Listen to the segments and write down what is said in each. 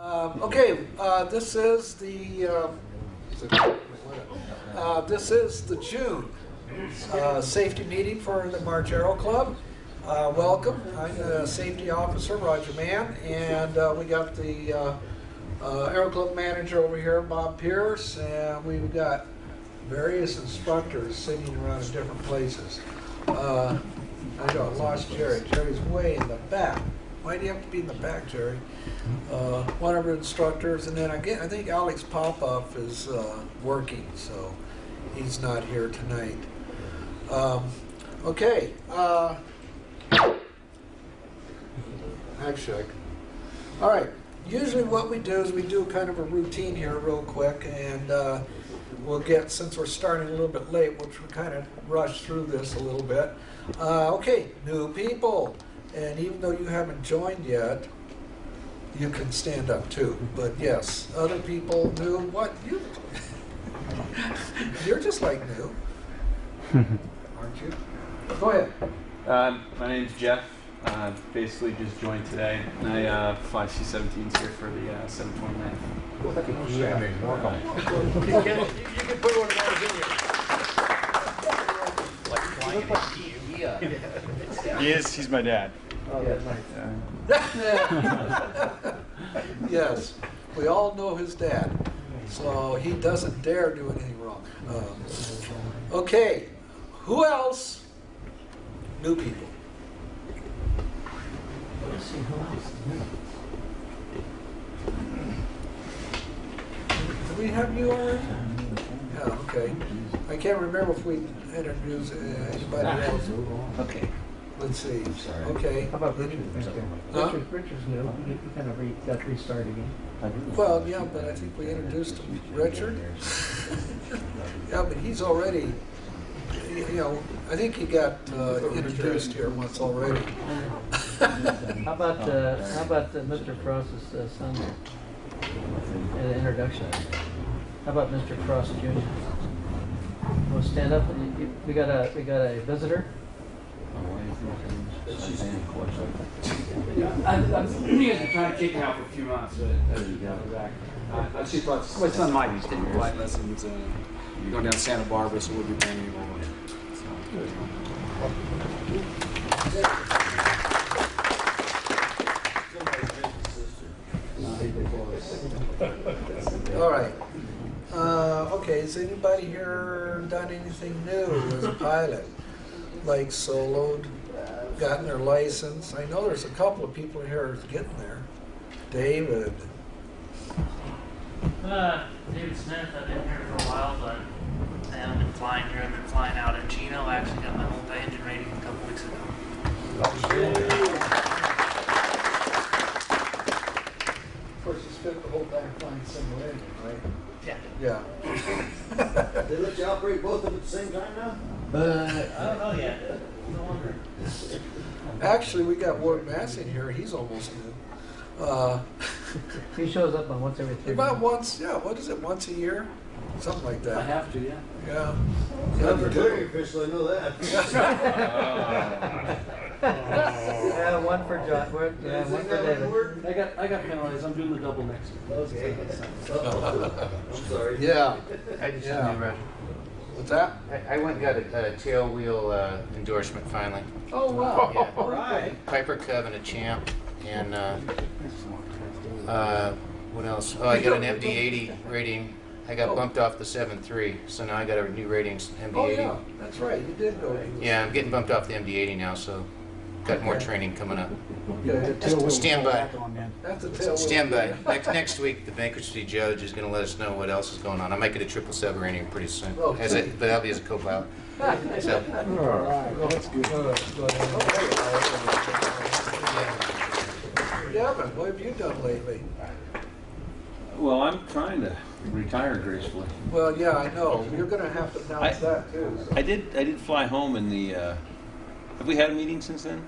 This is the June safety meeting for the March Aero Club. Welcome. I'm the safety officer, Roger Mann, and we got the Aero Club manager over here, Bob Pierce, and we've got various instructors sitting around in different places. I lost Jerry. Jerry's way in the back. Why do you have to be in the back, Jerry? One of our instructors, and then I think Alex Popoff is working, so he's not here tonight. Okay. Actually, all right. Usually what we do is we do kind of a routine here real quick, and we'll get, since we're starting a little bit late, we'll kind of rush through this a little bit. Okay, new people. And even though you haven't joined yet, you can stand up too. But yes, other people new. What? You're just like new, aren't you? Go ahead. My name's Jeff. Basically just joined today. And I fly C-17s here for the 729. You can put one of those in here. Like flying he's my dad. Oh, that's nice. Yes, we all know his dad, so he doesn't dare do anything wrong. Okay, who else? New people. Let's see who else. Do we have you already? Yeah, okay. I can't remember if we introduced anybody else. Okay. Let's see. Sorry. Okay. How about Richard? Richard's new. You kind of got restarted again. Well, yeah, but I think we introduced him. Richard? Yeah, but he's already, I think he got introduced here once already. How about Mr. Frost's son? The introduction. How about Mr. Frost Jr.? We'll stand up. We got a visitor. I'm you guys are trying to kick me out for a few months, but there you go. Back. My son Mike is taking flight lessons. Going down to Santa Barbara, so we'll be playing him over. All right. Okay, has anybody here done anything new as a pilot? Like soloed, gotten their license? I know there's a couple of people here getting there. David. David Smith, I've been here for a while, but I haven't been flying here. I've been flying out in Chino. I actually got my multi-engine rating a couple weeks ago. Of course, you spent the whole time flying simulator, right? Yeah. Yeah. They let you operate both of them at the same time now? I don't know yet. No wonder. Actually, we got Ward Mass in here. He's almost new. He shows up on once every 3 About months. once, yeah, what is it, once a year? Something like that. I have to, yeah. Yeah. Never clearing official, I know that. Yeah, one for John. Yeah, one for David. I got penalized. I'm doing the double next week. Okay. I'm sorry. Yeah. I just Yeah. knew, Roger. What's that? I went and got a tail wheel endorsement finally. Oh, wow. Yeah. All right. Piper Cub and a Champ, and what else? Oh, I got an MD-80 rating. I got bumped off the 7.3, so now I got a new rating, MD-80. Oh, yeah, that's right. You did go. Yeah, I'm getting bumped off the MD-80 now, so got more training coming up. Okay. Stand by. That's a tail. Stand by. Next week, the bankruptcy judge is going to let us know what else is going on. I might get a 777 rating pretty soon, Oh, but that'll be as a co-pilot. So, All right. Well, that's good. Yeah, but what have you done lately? Well, I'm trying to retire gracefully. Well, yeah, I know. You're going to have to announce that, too. So. I did fly home in the. Have we had a meeting since then?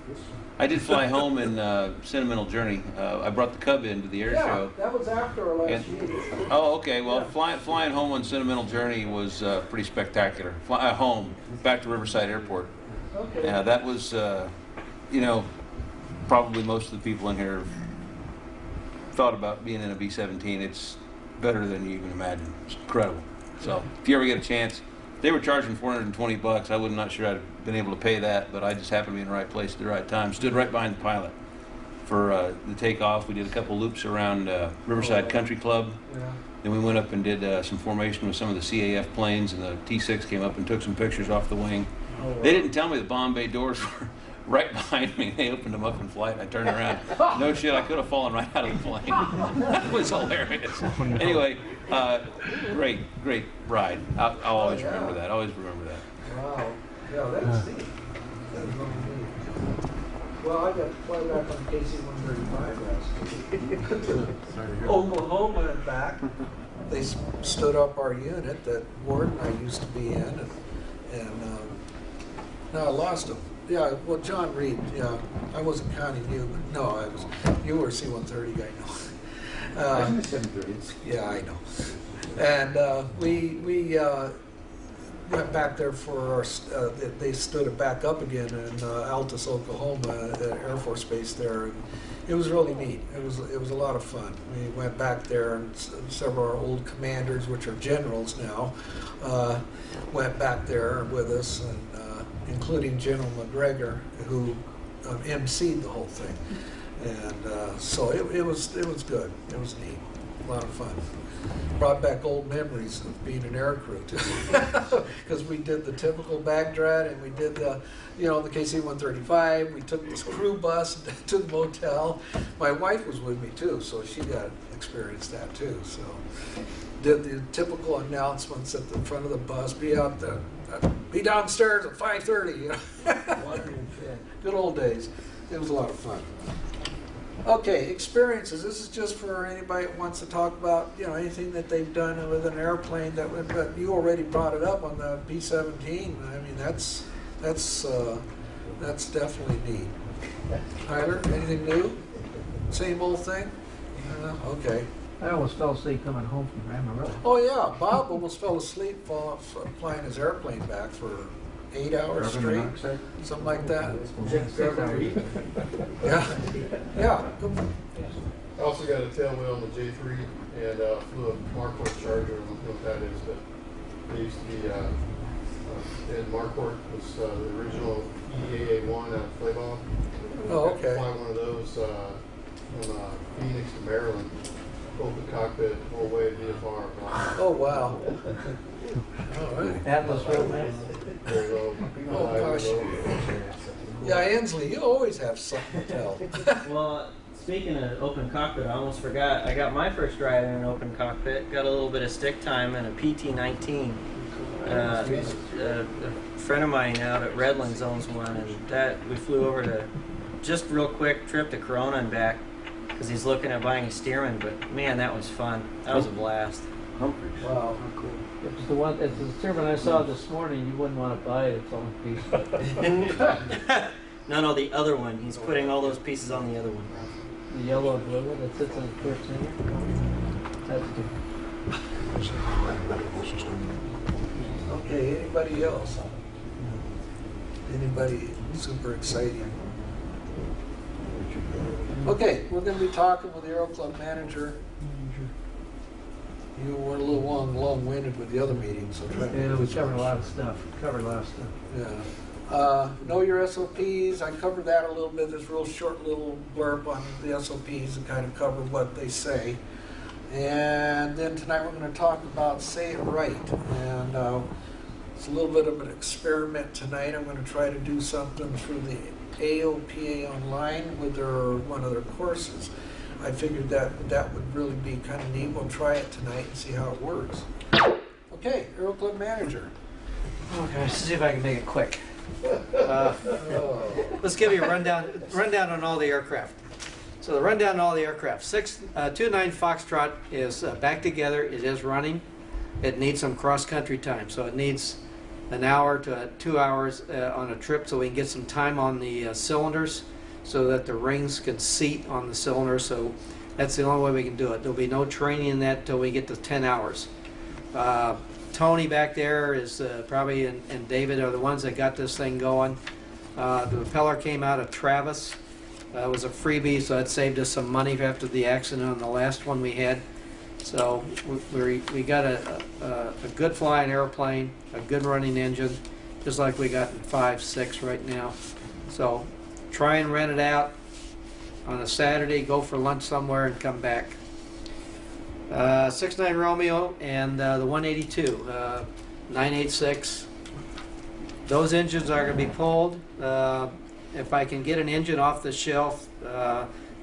I did fly home in Sentimental Journey. I brought the Cub into the air show. Yeah, that was after our last meeting. Oh, okay. Well, flying home on Sentimental Journey was pretty spectacular. Home back to Riverside Airport. Okay. Yeah, that was, probably most of the people in here thought about being in a B-17, it's better than you can imagine. It's incredible. So if you ever get a chance, they were charging $420. I was not sure I'd been able to pay that, but I just happened to be in the right place at the right time. Stood right behind the pilot for the takeoff. We did a couple loops around Riverside Country Club. Yeah. Then we went up and did some formation with some of the CAF planes, and the T-6 came up and took some pictures off the wing. Oh, wow. They didn't tell me the bomb bay doors were right behind me. They opened them up in flight. I turned around. No shit, I could have fallen right out of the plane. That was hilarious. Anyway, great ride. I'll always remember that. Always remember that. Wow. Yeah, that's neat. That's really neat. Well, I got to fly back on KC-135 last week. Oklahoma and back. They stood up our unit that Ward and I used to be in, and no, I lost him. Yeah, well, John Reed, yeah, I wasn't counting you, but no, I was. You were a C-130 guy, no. Yeah, I know. And we went back there for our. They stood it back up again in Altus, Oklahoma, at Air Force Base there, and it was really neat. It was a lot of fun. We went back there, and several of our old commanders, which are generals now, went back there with us, and including General McGregor, who emceed the whole thing. And so it was good. It was neat. A lot of fun. Brought back old memories of being an air crew too, because we did the typical Baghdad, and we did the KC-135. We took this crew bus to the motel. My wife was with me too, so she got to experience that too. So did the typical announcements at the front of the bus: be downstairs at 5:30. You know? Good old days. It was a lot of fun. Okay, experiences. This is just for anybody that wants to talk about, anything that they've done with an airplane. But you already brought it up on the B-17. I mean, that's definitely neat. Tyler, anything new? Same old thing? Okay. I almost fell asleep coming home from Amarillo. Oh yeah, Bob almost fell asleep flying his airplane back for 8 hours straight, something like that. Yeah. I also got a tailwheel on the J3 and flew a Marquardt Charger. I don't know what that is, but they used to be, and Marquardt was the original EAA-1 out of Flayball. Oh, okay. Fly one of those from Phoenix to Maryland. Open cockpit, whole way VFR. Oh wow. All right. Atlas Roadman. Very low. Oh gosh. Yeah, Ainsley, you always have something to tell. Well, speaking of open cockpit, I almost forgot. I got my first ride in an open cockpit. Got a little bit of stick time in a PT-19. A friend of mine out at Redlands owns one, and that we flew over to just real quick trip to Corona and back because he's looking at buying a Stearman. But man, that was fun. That was a blast. Wow. Cool. It's the Stearman I saw this morning. You wouldn't want to buy it. It's on piece. No, the other one. He's putting all those pieces on the other one. The yellow and blue one that sits on the clear center. That's good. Okay, anybody else? Anybody super exciting? Okay, we're going to be talking with the Aero Club manager. You were a little long-winded with the other meetings, so try to Yeah, make we this covered a one lot of stuff. Yeah. Know your SOPs. I covered that a little bit. This real short little blurb on the SOPs and kind of cover what they say. And then tonight we're going to talk about Say It Right. And it's a little bit of an experiment tonight. I'm going to try to do something through the AOPA online with one of their courses. I figured that would really be kind of neat. We'll try it tonight and see how it works. Okay, Aero Club manager. Okay, let's see if I can make it quick. Oh. Let's give you a rundown on all the aircraft. So the rundown on all the aircraft. 29 Foxtrot is back together. It is running. It needs some cross-country time, so it needs an hour to 2 hours on a trip so we can get some time on the cylinders so that the rings can seat on the cylinder. So that's the only way we can do it. There'll be no training in that till we get to 10 hours. Tony back there is probably and David are the ones that got this thing going. The propeller came out of Travis, It was a freebie, so it saved us some money after the accident on the last one we had. So we got a good flying airplane, a good running engine, just like we got in 5.6 right now. So try and rent it out on a Saturday, go for lunch somewhere and come back. 6.9 Romeo and the 182, 986. Those engines are going to be pulled. If I can get an engine off the shelf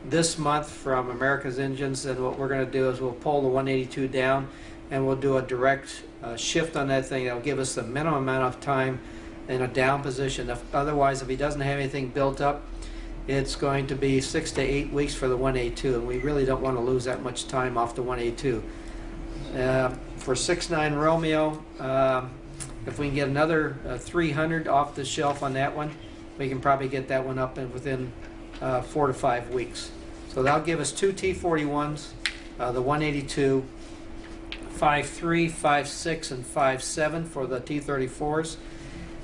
this month from America's Engines, then what we're going to do is we'll pull the 182 down and we'll do a direct shift on that thing. That'll give us the minimum amount of time in a down position. Otherwise, if he doesn't have anything built up, it's going to be 6 to 8 weeks for the 182, and we really don't want to lose that much time off the 182. For 6.9 Romeo, if we can get another 300 off the shelf on that one, we can probably get that one up within 4 to 5 weeks. So that'll give us 2 T41s, the 182, 5.3, 5.6, and 5.7 for the T34s.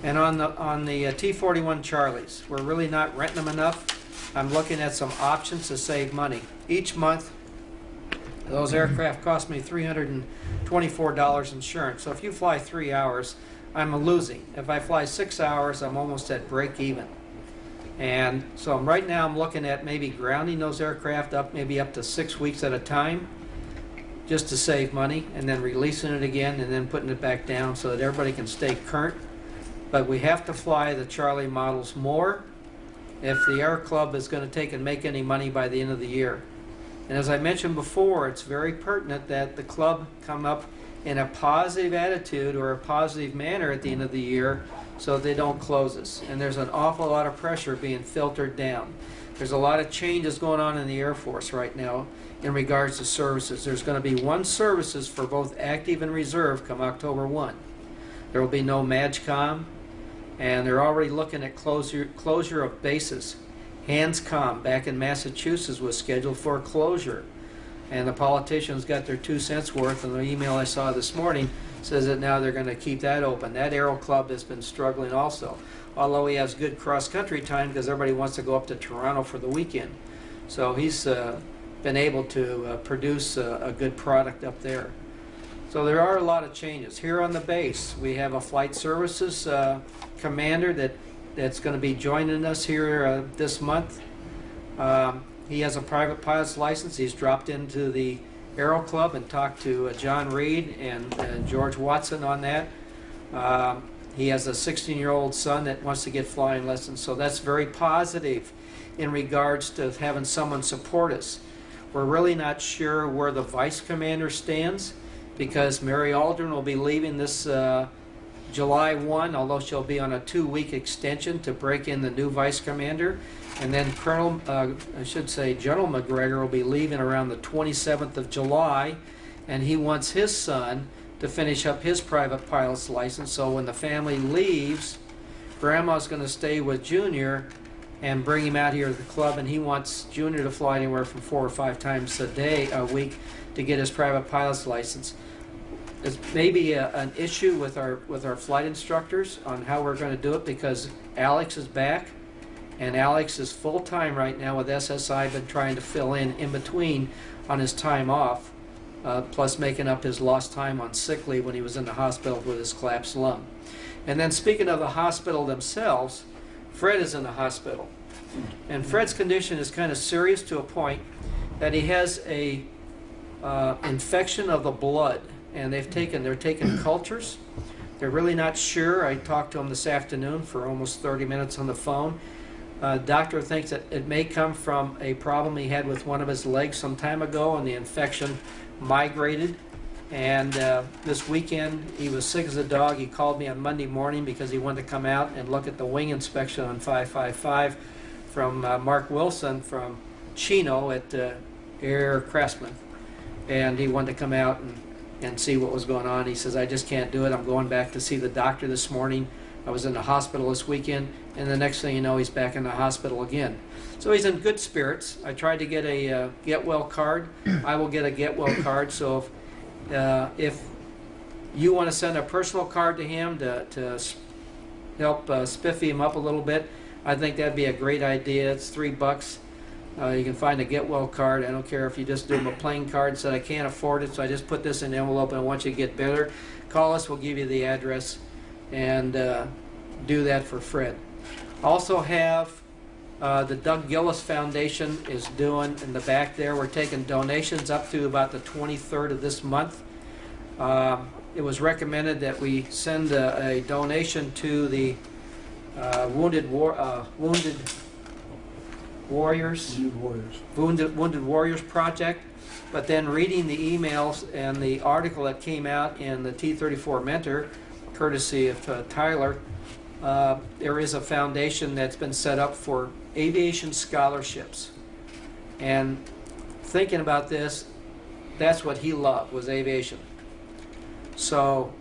And on the T41 Charlies, we're really not renting them enough. I'm looking at some options to save money. Each month, those aircraft cost me $324 insurance. So if you fly 3 hours, I'm losing. If I fly 6 hours, I'm almost at break even. And so right now I'm looking at maybe grounding those aircraft maybe up to 6 weeks at a time, just to save money, and then releasing it again and then putting it back down so that everybody can stay current. But we have to fly the Charlie models more if the Air Club is going to take and make any money by the end of the year. And as I mentioned before, it's very pertinent that the club come up in a positive attitude or a positive manner at the end of the year so they don't close us. And there's an awful lot of pressure being filtered down. There's a lot of changes going on in the Air Force right now in regards to services. There's going to be one services for both active and reserve come October 1. There will be no MAGCOM, and they're already looking at closure of bases. Hanscom back in Massachusetts was scheduled for closure, and the politicians got their 2 cents worth, and the email I saw this morning says that now they're going to keep that open. That Aero Club has been struggling also, although he has good cross-country time because everybody wants to go up to Toronto for the weekend. So he's been able to produce a good product up there. So there are a lot of changes. Here on the base, we have a flight services commander that's going to be joining us here this month. He has a private pilot's license. He's dropped into the Aero Club and talked to John Reed and George Watson on that. He has a 16-year-old son that wants to get flying lessons, so that's very positive in regards to having someone support us. We're really not sure where the vice commander stands because Mary Aldrin will be leaving this July 1, although she'll be on a 2-week extension to break in the new vice commander. And then General McGregor will be leaving around the 27th of July, and he wants his son to finish up his private pilot's license. So when the family leaves, Grandma's going to stay with Junior and bring him out here to the club, and he wants Junior to fly anywhere from 4 or 5 times a week to get his private pilot's license. It's maybe an issue with our flight instructors on how we're going to do it because Alex is back, and Alex is full-time right now with SSI, been trying to fill in between on his time off, plus making up his lost time on sick leave when he was in the hospital with his collapsed lung. And then speaking of the hospital themselves, Fred is in the hospital. And Fred's condition is kind of serious to a point that he has a infection of the blood, and they're taking cultures. They're really not sure. I talked to him this afternoon for almost 30 minutes on the phone. Doctor thinks that it may come from a problem he had with one of his legs some time ago, and the infection migrated. And this weekend, he was sick as a dog. He called me on Monday morning because he wanted to come out and look at the wing inspection on 555 from Mark Wilson from Chino at Air Craftsman. And he wanted to come out and see what was going on. He says, I just can't do it. I'm going back to see the doctor this morning. I was in the hospital this weekend, and the next thing you know, he's back in the hospital again. So he's in good spirits. I tried to get a get well card. I will get a get well card. So if you want to send a personal card to him to help spiffy him up a little bit, I think that'd be a great idea. It's $3. You can find a get well card. I don't care if you just do them a plain card and said I can't afford it, so I just put this in an envelope and I want you to get better. Call us, we'll give you the address, and do that for Fred. Also have the Doug Gillis Foundation is doing in the back there. We're taking donations up to about the 23rd of this month. It was recommended that we send a donation to the Wounded Warriors Project, but then reading the emails and the article that came out in the T-34 Mentor, courtesy of Tyler, there is a foundation that's been set up for aviation scholarships. And thinking about this, that's what he loved, was aviation. So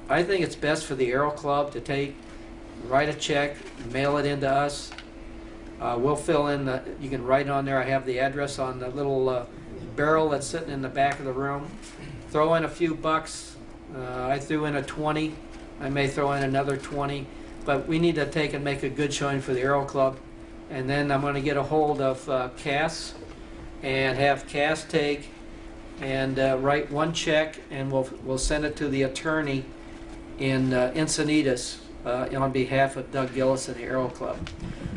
I think it's best for the Aero Club to write a check, mail it into us. We'll fill in you can write on there, I have the address on the little barrel that's sitting in the back of the room. Throw in a few bucks. I threw in a 20. I may throw in another 20. But we need to take and make a good showing for the Aero Club. And then I'm going to get a hold of Cass and have Cass take and write one check, and we'll send it to the attorney in Encinitas on behalf of Doug Gillis and the Aero Club.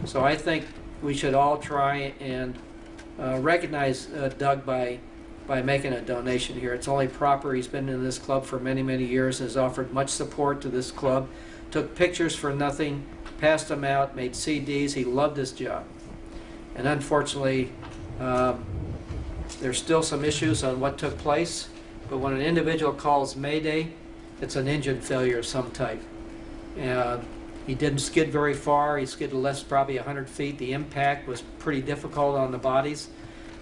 So I think we should all try and recognize Doug by making a donation here. It's only proper. He's been in this club for many, many years and has offered much support to this club. Took pictures for nothing, passed them out, made CDs. He loved his job. And unfortunately, there's still some issues on what took place, but when an individual calls Mayday, it's an engine failure of some type. He didn't skid very far. He skidded less, probably 100 feet. The impact was pretty difficult on the bodies,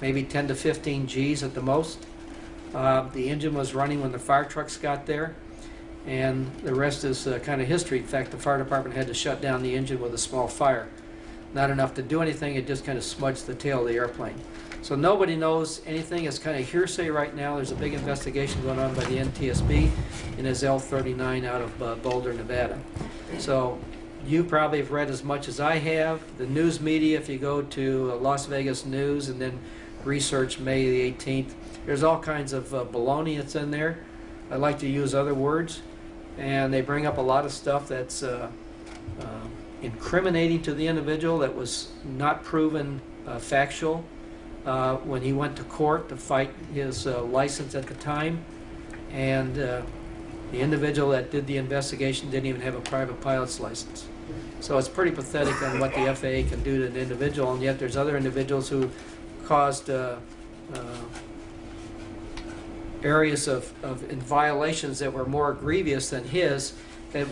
maybe 10 to 15 Gs at the most. The engine was running when the fire trucks got there, and the rest is kind of history. In fact, the fire department had to shut down the engine with a small fire. Not enough to do anything, it just kind of smudged the tail of the airplane. So nobody knows anything. It's kind of hearsay right now. There's a big investigation going on by the NTSB in his L-39 out of Boulder, Nevada. So you probably have read as much as I have. The news media, if you go to Las Vegas News and then research May the 18th, there's all kinds of baloney that's in there. I like to use other words. And they bring up a lot of stuff that's incriminating to the individual that was not proven factual. When he went to court to fight his license at the time, and the individual that did the investigation didn't even have a private pilot's license. So it's pretty pathetic on what the FAA can do to an individual, and yet there's other individuals who caused areas of violations that were more grievous than his, that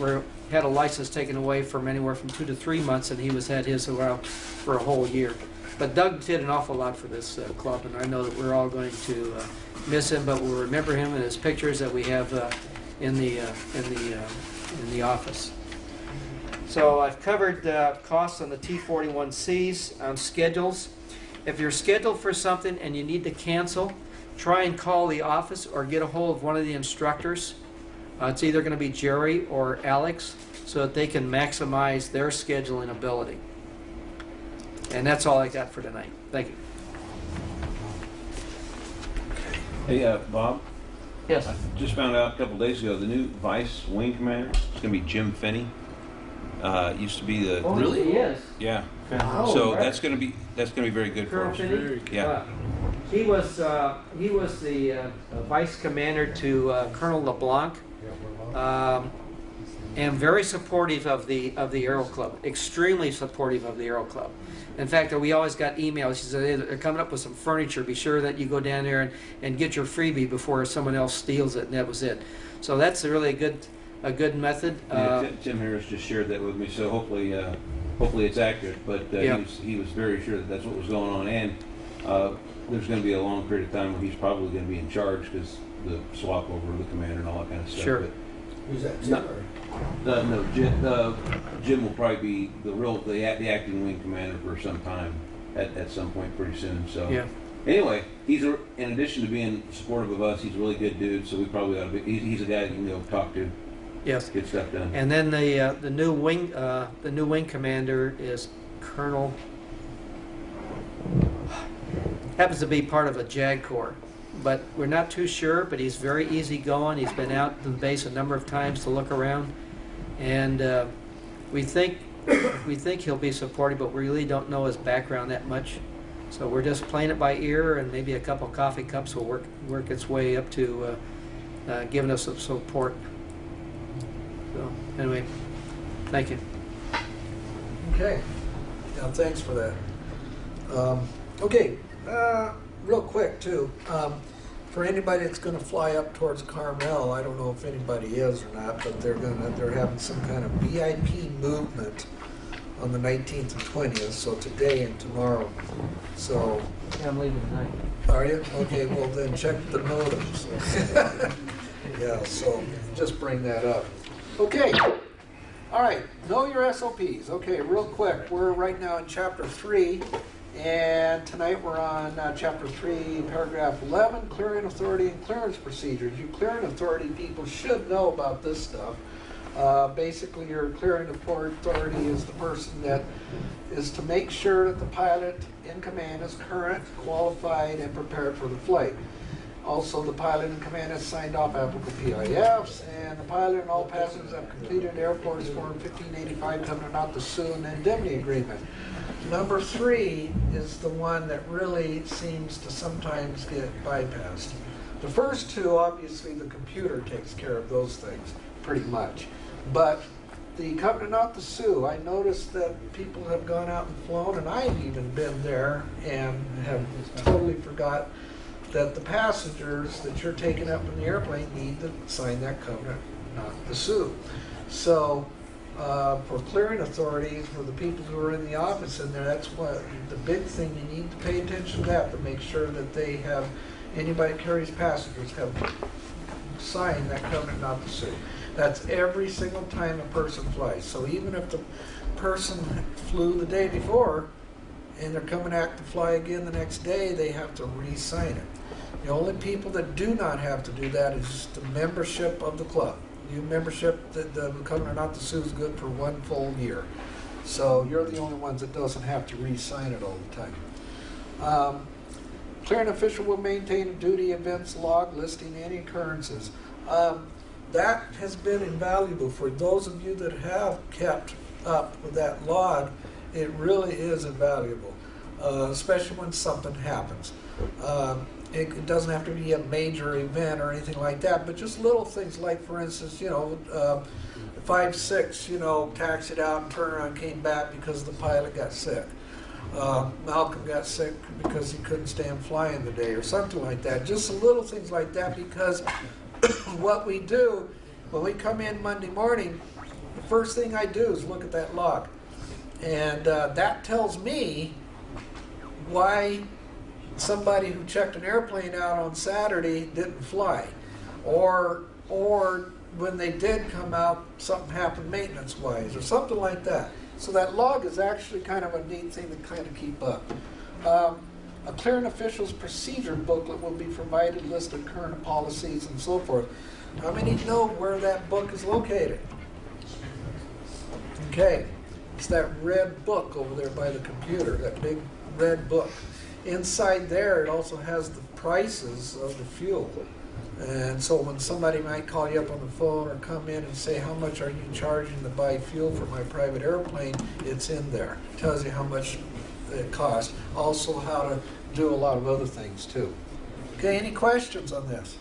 had a license taken away from anywhere from 2 to 3 months, and he had his allowed for a whole year. But Doug did an awful lot for this club, and I know that we're all going to miss him, but we'll remember him and his pictures that we have in the office. So I've covered costs on the T-41Cs, on schedules. If you're scheduled for something and you need to cancel, try and call the office or get a hold of one of the instructors. It's either going to be Jerry or Alex, so that they can maximize their scheduling ability. And that's all I got for tonight. Thank you. Hey, Bob. Yes. I just found out a couple days ago the new Vice Wing Commander is going to be Jim Finney. Used to be the. Oh, really? He is. Yeah. Oh, So right. that's going to be very good Colonel for us. Finney? Yeah. He was the vice commander to Colonel LeBlanc, and very supportive of the Aero Club. Extremely supportive of the Aero Club. In fact, we always got emails. He said, hey, they're coming up with some furniture. Be sure that you go down there and get your freebie before someone else steals it, and that was it. So that's really a good method. Yeah, Tim Harris just shared that with me, so hopefully it's accurate. But Yeah. he was very sure that that's what was going on, and there's going to be a long period of time where he's probably going to be in charge because the swap over the commander and all that kind of stuff. Sure. But Who's that? No. No, Jim will probably be the acting wing commander for some time at some point pretty soon. So Yeah. anyway, in addition to being supportive of us, he's a really good dude. So we probably ought to be. He's a guy you can go talk to. Yes. Get stuff done. And then the new wing commander is Colonel. happens to be part of a JAG Corps. But we're not too sure, but he's very easygoing. He's been out to the base a number of times to look around. And we think he'll be supportive, but we really don't know his background that much. So we're just playing it by ear, and maybe a couple coffee cups will work its way up to giving us some support. So anyway, thank you. Okay. Yeah, thanks for that. Okay, real quick too. For anybody that's going to fly up towards Carmel, I don't know if anybody is or not, but they're having some kind of VIP movement on the 19th and 20th, so today and tomorrow. So. Yeah, I'm leaving tonight. Are you? Okay, well then check the motives. Yeah, so just bring that up. Okay. All right, know your SOPs. Okay, real quick, we're right now in Chapter 3, and tonight we're on Chapter 3, Paragraph 11, Clearing Authority and Clearance Procedures. You clearing authority people should know about this stuff. Basically, your clearing authority is the person that is to make sure that the pilot in command is current, qualified, and prepared for the flight. Also, the pilot in command has signed off applicable PIFs, and the pilot and all passengers have completed Air Force Form 1585 Covenant Not to Sue and Indemnity Agreement. Number 3 is the one that really seems to sometimes get bypassed. The first two, obviously, the computer takes care of those things, pretty much. But the Covenant Not to Sue, I noticed that people have gone out and flown, and I've even been there and have totally forgot that the passengers that you're taking up in the airplane need to sign that Covenant Not to Sue. So for clearing authorities, for the people who are in the office in there, that's what the big thing, you need to pay attention to that, to make sure that they have, anybody that carries passengers have signed that Covenant Not to Sue. That's every single time a person flies. So even if the person flew the day before and they're coming out to fly again the next day, they have to re-sign it. The only people that do not have to do that is the membership of the club. Your membership, the Covenant Not to Sue is good for 1 full year. So you're the only ones that doesn't have to re-sign it all the time. Clearing official will maintain a duty events log listing any occurrences. That has been invaluable for those of you that have kept up with that log. It really is invaluable, especially when something happens. It doesn't have to be a major event or anything like that, but just little things like, for instance, 5-6, taxied out and turned around and came back because the pilot got sick. Malcolm got sick because he couldn't stand flying the day or something like that. Just little things like that, because what we do when we come in Monday morning, the first thing I do is look at that log. And that tells me why somebody who checked an airplane out on Saturday didn't fly. Or when they did come out, something happened maintenance-wise or something like that. So that log is actually kind of a neat thing to kind of keep up. A clearing official's procedure booklet will be provided, listed current policies and so forth. How many know where that book is located? Okay, it's that red book over there by the computer, that big red book. Inside there, it also has the prices of the fuel. And so when somebody might call you up on the phone or come in and say, how much are you charging to buy fuel for my private airplane, it's in there. It tells you how much it costs. Also how to do a lot of other things too. Okay, any questions on this?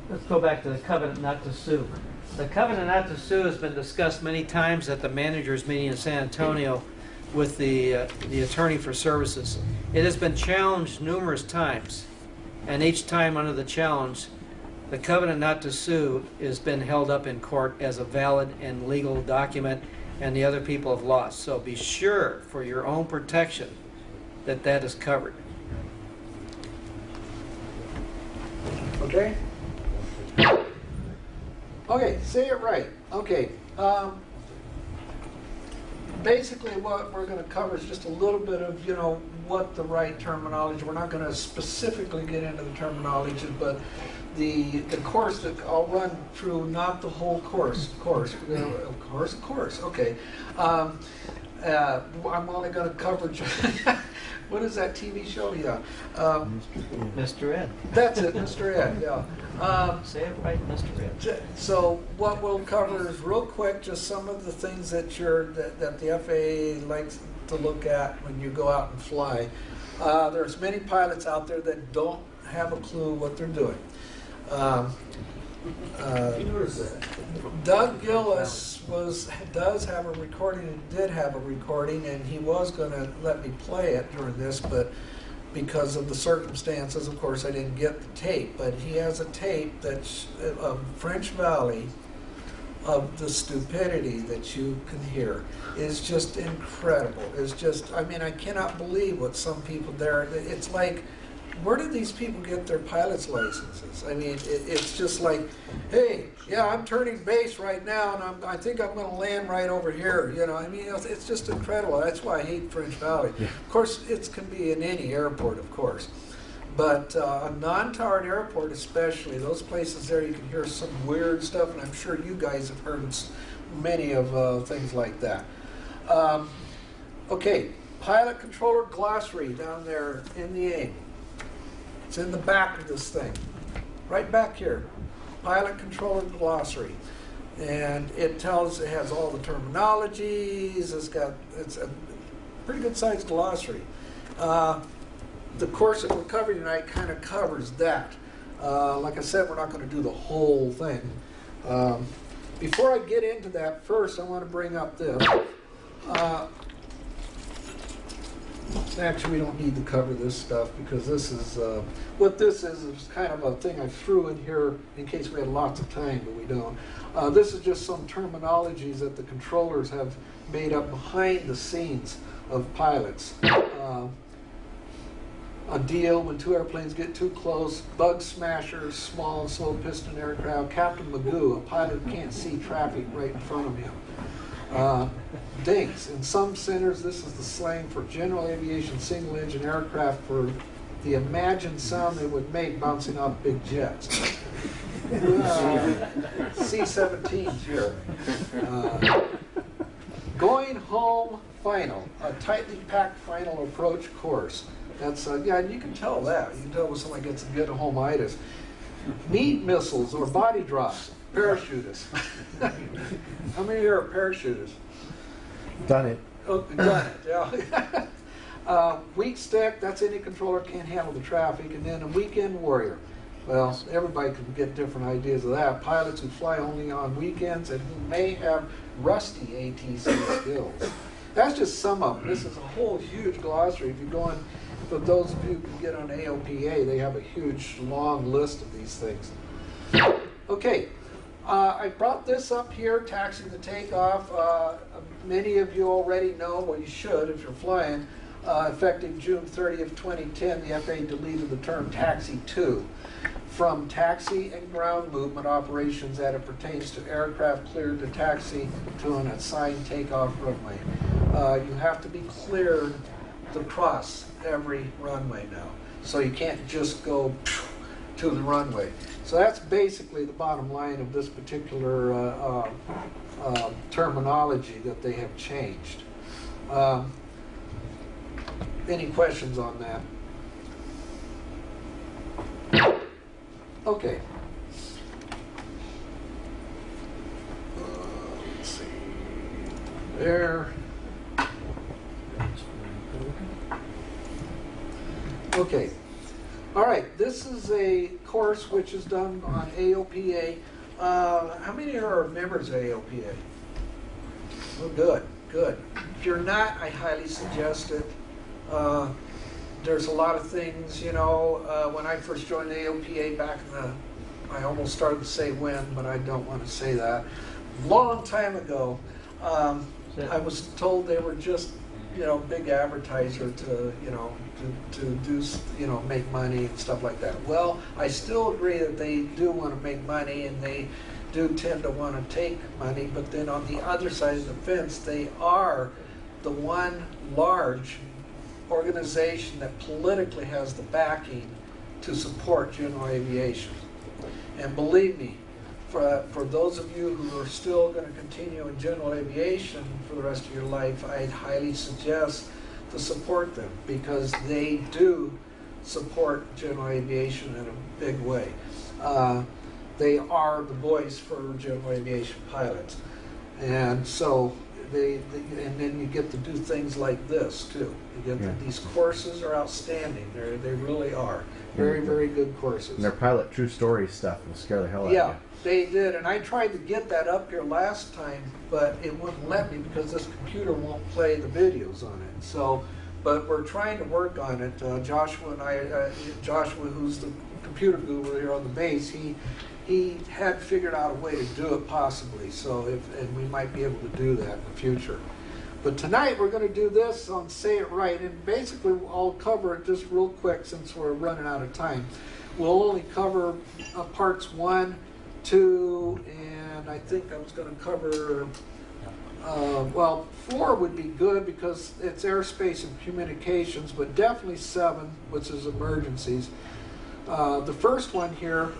Let's go back to the Covenant Not to Sue. The Covenant Not to Sue has been discussed many times at the managers' meeting in San Antonio with the attorney for services. It has been challenged numerous times, and each time under the challenge, the Covenant Not to Sue has been held up in court as a valid and legal document, and the other people have lost. So be sure, for your own protection, that that is covered. Okay? Okay, say it right. Okay. Basically what we're going to cover is just a little bit of, what the right terminology. We're not going to specifically get into the terminology, but the course that I'll run through, not the whole course. Okay. I'm only going to cover. What is that TV show? Yeah. Mr. Ed. That's it, Mr. Ed. Yeah. Say it right, Mr. Ed. So what we'll cover is real quick just some of the things that that the FAA likes to look at when you go out and fly. There's many pilots out there that don't have a clue what they're doing. Doug Gillis does have a recording, and did have a recording, and he was going to let me play it during this, but because of the circumstances, of course, I didn't get the tape. But he has a tape that's of French Valley, of the stupidity that you can hear. Is just incredible. It's just, I mean, I cannot believe what some people there, it's like, where did these people get their pilot's licenses? I mean, it's just like, hey, yeah, I'm turning base right now, and I think I'm going to land right over here. You know, I mean, it's just incredible. That's why I hate French Valley. Yeah. Of course, it can be in any airport, of course. But a non-towered airport especially, those places there, you can hear some weird stuff, and I'm sure you guys have heard many of things like that. Okay, pilot controller glossary down there in the AIM. It's in the back of this thing, right back here, pilot controller glossary. And it has all the terminologies, it's a pretty good sized glossary. The course that we're covering tonight kind of covers that. Like I said, we're not going to do the whole thing. Before I get into that, first I want to bring up this. Actually, we don't need to cover this stuff because this is, what this is kind of a thing I threw in here in case we had lots of time, but we don't. This is just some terminologies that the controllers have made up behind the scenes of pilots. A deal when two airplanes get too close, bug smashers, small and slow piston aircraft, Captain Magoo, a pilot who can't see traffic right in front of him. Dings. In some centers, this is the slang for general aviation single-engine aircraft for the imagined sound they would make bouncing off big jets. C-17s here. Going home final, a tightly packed final approach course. That's yeah, you can tell that. You can tell when someone gets a get home itis. Meat missiles or body drops. Parachutists. How many here are parachutists? Done it. Oh, done it, yeah. Weak stick, that's any controller can't handle the traffic. And then a weekend warrior. Well, everybody can get different ideas of that. Pilots who fly only on weekends and who may have rusty ATC skills. That's just some of them. This is a whole huge glossary. If you go in, for those of you who can get on AOPA, they have a huge, long list of these things. Okay. I brought this up here, taxi to takeoff. Many of you already know, well you should if you're flying, effective June 30th, 2010, the FAA deleted the term taxi to from taxi and ground movement operations that it pertains to aircraft cleared to taxi to an assigned takeoff runway. You have to be cleared to cross every runway now. So you can't just go to the runway. So that's basically the bottom line of this particular terminology that they have changed. Any questions on that? Okay. Let's see. There. Okay. All right, this is a course which is done on AOPA. How many are members of AOPA? Oh, good, good. If you're not, I highly suggest it. There's a lot of things, you know, when I first joined AOPA back in the, I almost started to say when, but I don't want to say that. Long time ago, I was told they were just, you know, big advertiser to, you know, to do, you know, make money and stuff like that. Well, I still agree that they do want to make money and they do tend to want to take money, but then on the other side of the fence, they are the one large organization that politically has the backing to support general aviation. And believe me, for those of you who are still going to continue in general aviation for the rest of your life, I'd highly suggest to support them, because they do support general aviation in a big way. They are the voice for general aviation pilots. And so and then you get to do things like this too. You get these courses are outstanding. They really are very, very good courses. And their pilot true story stuff will scare the hell out of you. Yeah, they did, and I tried to get that up here last time, but it wouldn't let me because this computer won't play the videos on it. So, but we're trying to work on it. Joshua and I, Joshua, who's the computer guru here on the base, he had figured out a way to do it possibly. So, and we might be able to do that in the future. But tonight we're going to do this on Say It Right, and basically I'll cover it just real quick since we're running out of time. We'll only cover parts 1, 2, and I think I was going to cover, well, 4 would be good because it's airspace and communications, but definitely 7, which is emergencies. The first one here,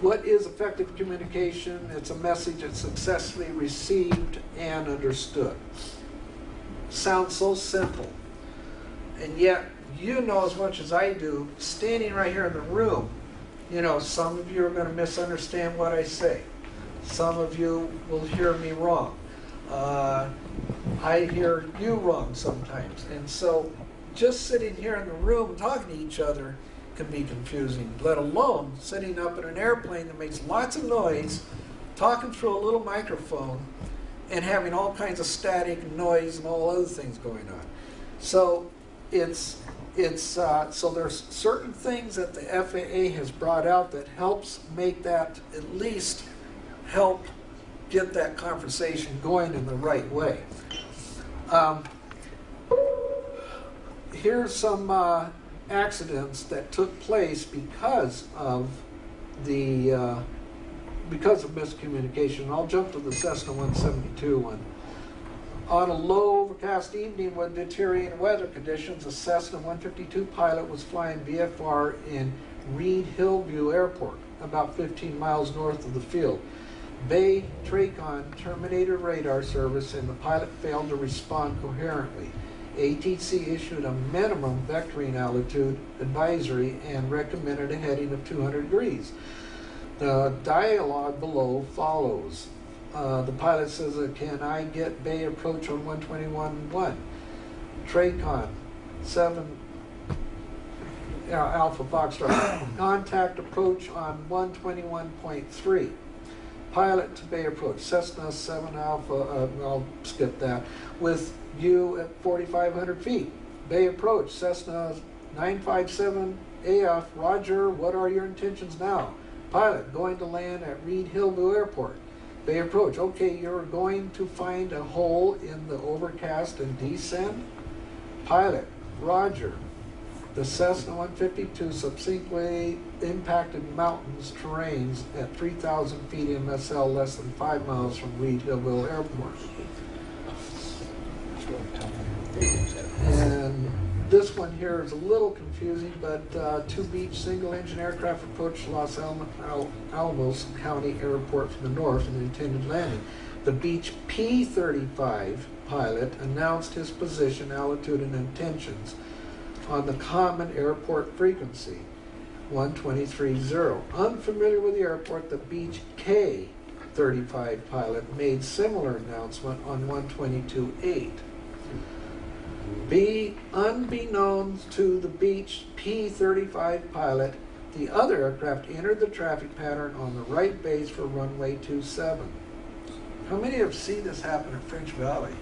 what is effective communication? It's a message that's successfully received and understood. Sounds so simple, and yet you know as much as I do, standing right here in the room, you know, some of you are going to misunderstand what I say. Some of you will hear me wrong. I hear you wrong sometimes. And so just sitting here in the room talking to each other can be confusing, let alone sitting up in an airplane that makes lots of noise, talking through a little microphone, and having all kinds of static and noise and all other things going on. So so there's certain things that the FAA has brought out that helps make that, at least help get that conversation going in the right way. Here's some accidents that took place because of miscommunication. I'll jump to the Cessna 172 one. On a low overcast evening with deteriorating weather conditions, a Cessna 152 pilot was flying VFR in Reed Hillview Airport, about 15 miles north of the field. Bay Tracon terminated radar service and the pilot failed to respond coherently. ATC issued a minimum vectoring altitude advisory and recommended a heading of 200 degrees. The dialogue below follows. The pilot says, can I get Bay approach on 121.1? Tracon, 7 Alpha Foxtrot. Contact approach on 121.3. Pilot to Bay approach. Cessna 7 Alpha, I'll skip that. With you at 4,500 feet. Bay approach. Cessna 957 AF. Roger, what are your intentions now? Pilot, going to land at Reed Hillview Airport. Bay approach. Okay, you're going to find a hole in the overcast and descend? Pilot, roger. The Cessna 152 subsequently impacted mountains terrains at 3,000 feet MSL, less than 5 miles from Reed Hillview Airport. And this one here is a little confusing, but two Beach single-engine aircraft approached Los Alamos County Airport from the north and intended landing. The Beach P-35 pilot announced his position, altitude, and intentions on the common airport frequency, 123.0. Unfamiliar with the airport, the Beach K-35 pilot made similar announcement on 122.8. Unbeknownst to the Beach P-35 pilot, the other aircraft entered the traffic pattern on the right base for runway 27. How many have seen this happen at French Valley?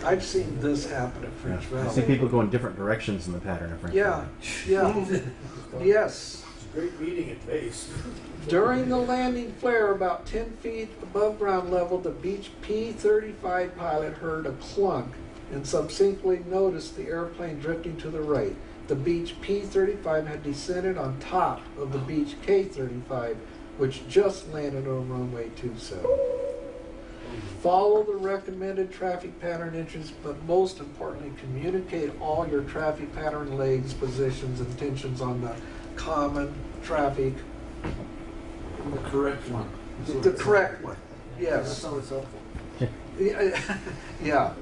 I've seen this happen at French Valley. I see people going different directions in the pattern of French Valley. Yeah. Yes. It's a great meeting at base. During the landing flare about 10 feet above ground level, the Beach P-35 pilot heard a clunk and subsequently noticed the airplane drifting to the right. The Beach P-35 had descended on top of the Beach K-35, which just landed on runway 27. Follow the recommended traffic pattern entries, but most importantly, communicate all your traffic pattern legs, positions, and tensions on the common traffic correct one. The correct one, yes. That's always helpful. Yeah.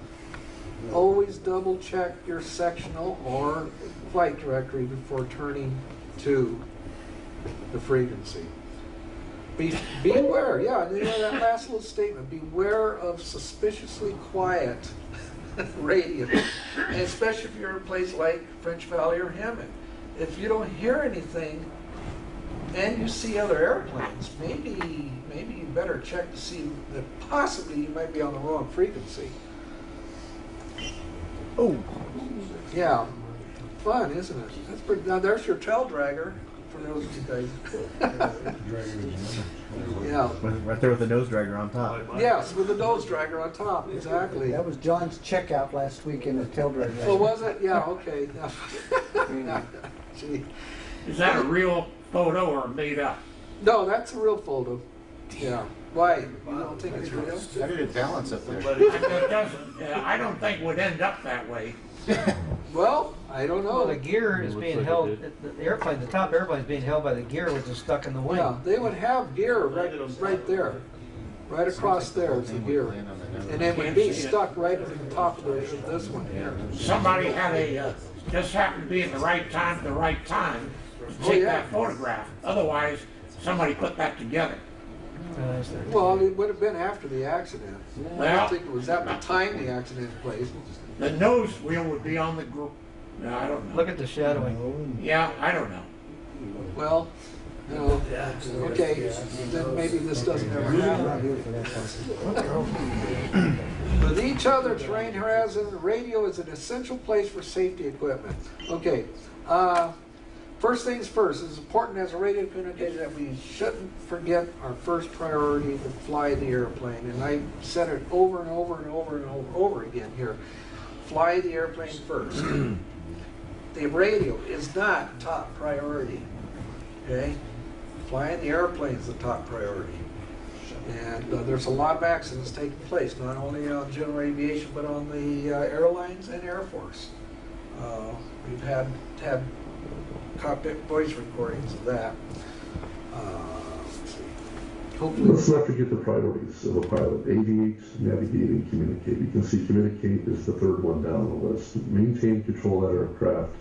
Always double check your sectional or flight directory before turning to the frequency. Beware, yeah, and that last little statement, beware of suspiciously quiet radio, and especially if you're in a place like French Valley or Hammond. If you don't hear anything and you see other airplanes, maybe you better check to see that possibly you might be on the wrong frequency. Oh. Yeah, fun, isn't it? That's pretty. Now there's your tail dragger for those of you guys. Yeah. Right there with the nose dragger on top. Yes, with the nose dragger on top. Exactly. That was John's checkout last week in the tail dragger. Oh, was it? Yeah. Okay. Gee. Is that a real photo or made up? No, that's a real photo. Yeah. Why? You don't think it's real? How did it balance up there? It doesn't. I don't think it would end up that way. Well, I don't know. Well, the gear is being held, the airplane, the top airplane is being held by the gear, which is stuck in the wing. Yeah, they would have gear right there. Right across there is the gear. And it would be stuck right at the top of this one here. Somebody had just happened to be in the right time at the right time to take that photograph. Otherwise, somebody put that together. Well, it would have been after the accident. I Well, don't think it was at the time the accident took place. the nose wheel would be on the group. No, I don't know. Look at the shadowing. Yeah, I don't know. Well, no. Okay, then maybe this doesn't ever happen. With each other terrain horizon, radio is an essential place for safety equipment. Okay, first things first, it's important as a radio communicator that we shouldn't forget our first priority to fly the airplane. And I said it over and over and over and over again here. Fly the airplane first. The radio is not top priority. Okay? Flying the airplane is the top priority. And there's a lot of accidents taking place, not only on general aviation, but on the airlines and Air Force. We've had cockpit voice recordings of that. Let's see. Hopefully. Let's not forget the priorities of a pilot. Aviate, navigate, and communicate. You can see communicate is the third one down the list. Maintain control of that aircraft,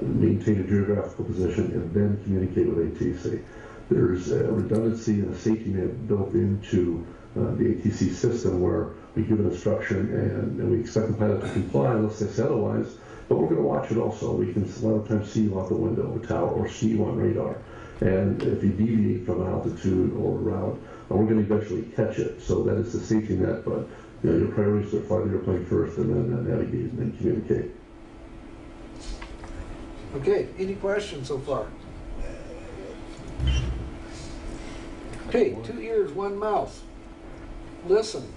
maintain a geographical position, and then communicate with ATC. There's a redundancy and a safety net built into the ATC system where we give an instruction and we expect the pilot to comply unless they say otherwise, but we're going to watch it also. We can a lot of times see you out the window of a tower or see you on radar. And if you deviate from an altitude or route, we're going to eventually catch it. So that is the safety net, but your priorities are fly the airplane first and then navigate and then communicate. Okay, any questions so far? Okay, 2 ears, 1 mouth. Listen.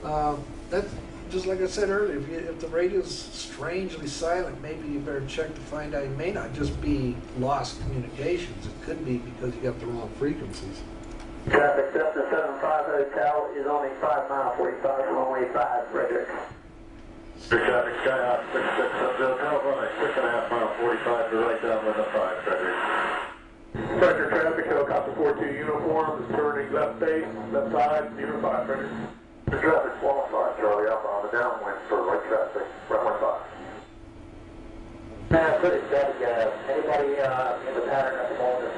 That's just like I said earlier, if the radio's strangely silent, maybe you better check to find out. It may not just be lost communications. It could be because you got the wrong frequencies. Traffic Delta 75 Hotel is only 5 mile 45 runway 5, Frederick. Traffic Skyhawk 667 Hotel, runway 6.5 mile 45 to right downwind of 5, Frederick. Frederick traffic, helicopter 42 uniform is turning left base, left side, 05, Frederick. The traffic small side, Charlie Alpha on the downwind for right traffic, runway 5. Footage static, anybody in the pattern at the moment,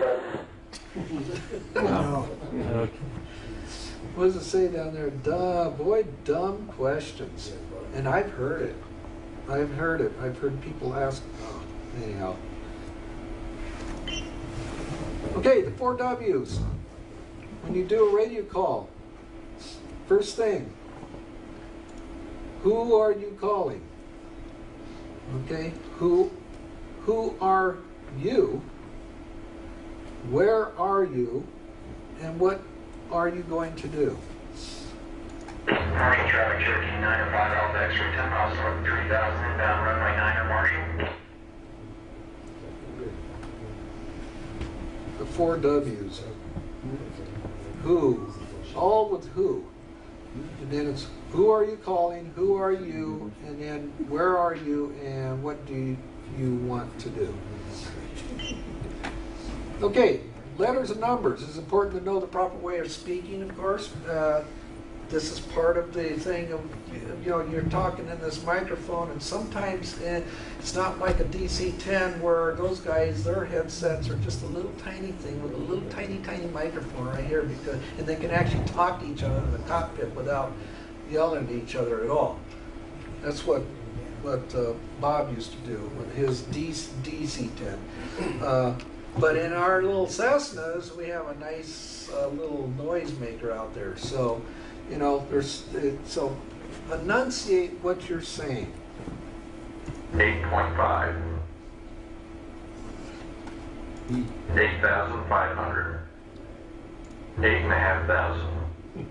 No. What does it say down there? Dumb questions. And I've heard it. I've heard people ask. Anyhow. Okay, the 4 W's. When you do a radio call, first thing, who are you calling? Okay, who are you? Where are you? And what are you going to do? Marshall traffic, Cherokee 905 Alpha X-ray 10 miles north of 3000 inbound runway 9 Marshall. The 4 W's. Who. All with who. And then it's who are you calling, who are you, and then where are you, and what do you want to do. Okay, letters and numbers. It's important to know the proper way of speaking, of course. This is part of the thing of, you know, you're talking in this microphone, and sometimes it's not like a DC-10 where those guys, their headsets are just a little tiny thing with a little tiny microphone right here, and they can actually talk to each other in the cockpit without yelling at each other at all. That's what Bob used to do with his DC-10. But in our little Cessnas, we have a nice little noisemaker out there. So, you know, so enunciate what you're saying. 8.5. 8,500. 8,500.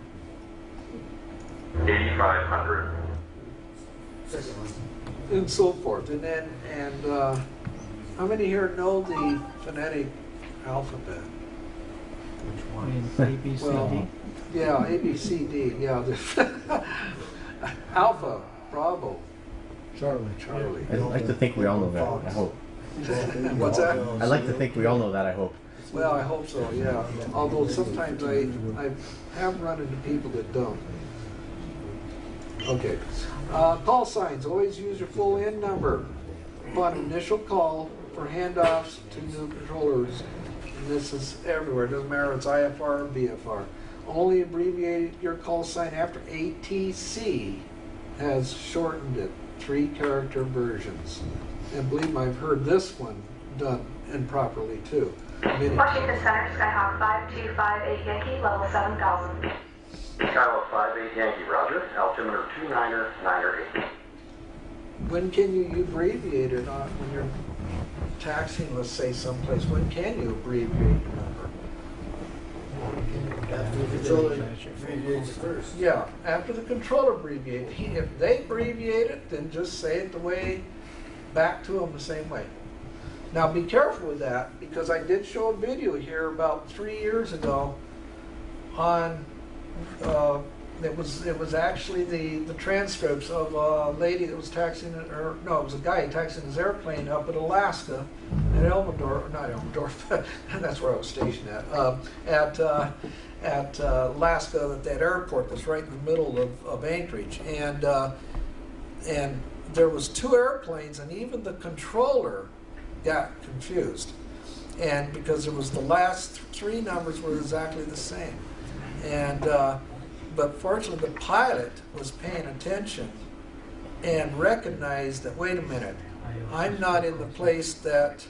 8,500. And so forth. And then, how many here know the phonetic alphabet? Which one? A, B, C, D? Yeah, A, B, C, D. Yeah. Alpha, Bravo. Charlie. I'd like to think we all know that, I hope. What's that? I'd like to think we all know that, I hope. Well, I hope so, yeah. Although sometimes I have run into people that don't. Okay. Call signs. Always use your full N number upon initial call for handoffs to new controllers. And this is everywhere. It doesn't matter if it's IFR or BFR. Only abbreviate your call sign after ATC has shortened it. 3-character versions. And believe me, I've heard this one done improperly too. Washington Center, Skyhawk 5258 Yankee, level 7000. Skyhawk 58 Yankee, roger. Altimeter 29er 8. When can you abbreviate it when you're taxiing, let's say, someplace? When can you abbreviate your number? After the controller abbreviates first. Yeah, after the controller abbreviates. If they abbreviate it, then just say it the way, back to them the same way. Now be careful with that, because I did show a video here about 3 years ago on, it was actually the transcripts of a lady that was taxiing, or no, it was a guy taxiing his airplane up at Alaska, at Elmendorf, not Elmendorf, that's where I was stationed at Alaska, at that airport that's right in the middle of Anchorage, and there was 2 airplanes, and even the controller got confused, and because it was the last 3 numbers were exactly the same, and but fortunately the pilot was paying attention and recognized that, wait a minute, I'm not in the place that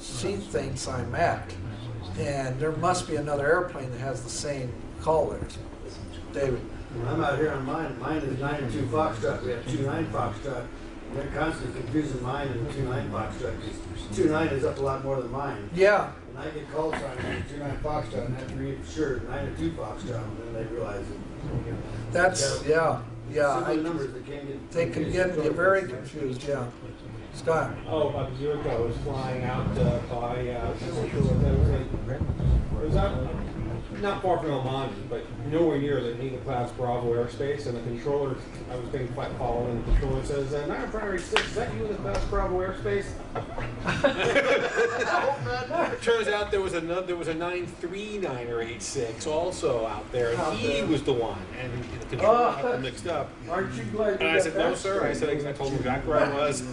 she thinks I'm at, and there must be another airplane that has the same call letters. David. When I'm out here on mine is 9-2 Foxtrot. We have 2-9 Foxtrot. They're constantly confusing mine and 2-9 Foxtrot, because 2-9 is up a lot more than mine. Yeah. And I get call signs on 2-9 Foxtrot, and I have to read for sure 9-2 Foxtrot, and then they realize it. That's, yeah. Numbers that they can get very confused, yeah. Scott. Oh, about a year ago, I was flying out by, it was out, not far from El Monte, but nowhere near the Nina Class Bravo airspace, and the controller, I was being followed, and the controller says, 9 Primary 6, is that you in the Class Bravo airspace? It turns out there was a 939er 86 also out there, and he was the one, and the controller got them mixed up. Aren't you glad you And I said, no, sir. I said, I told him exactly where I was.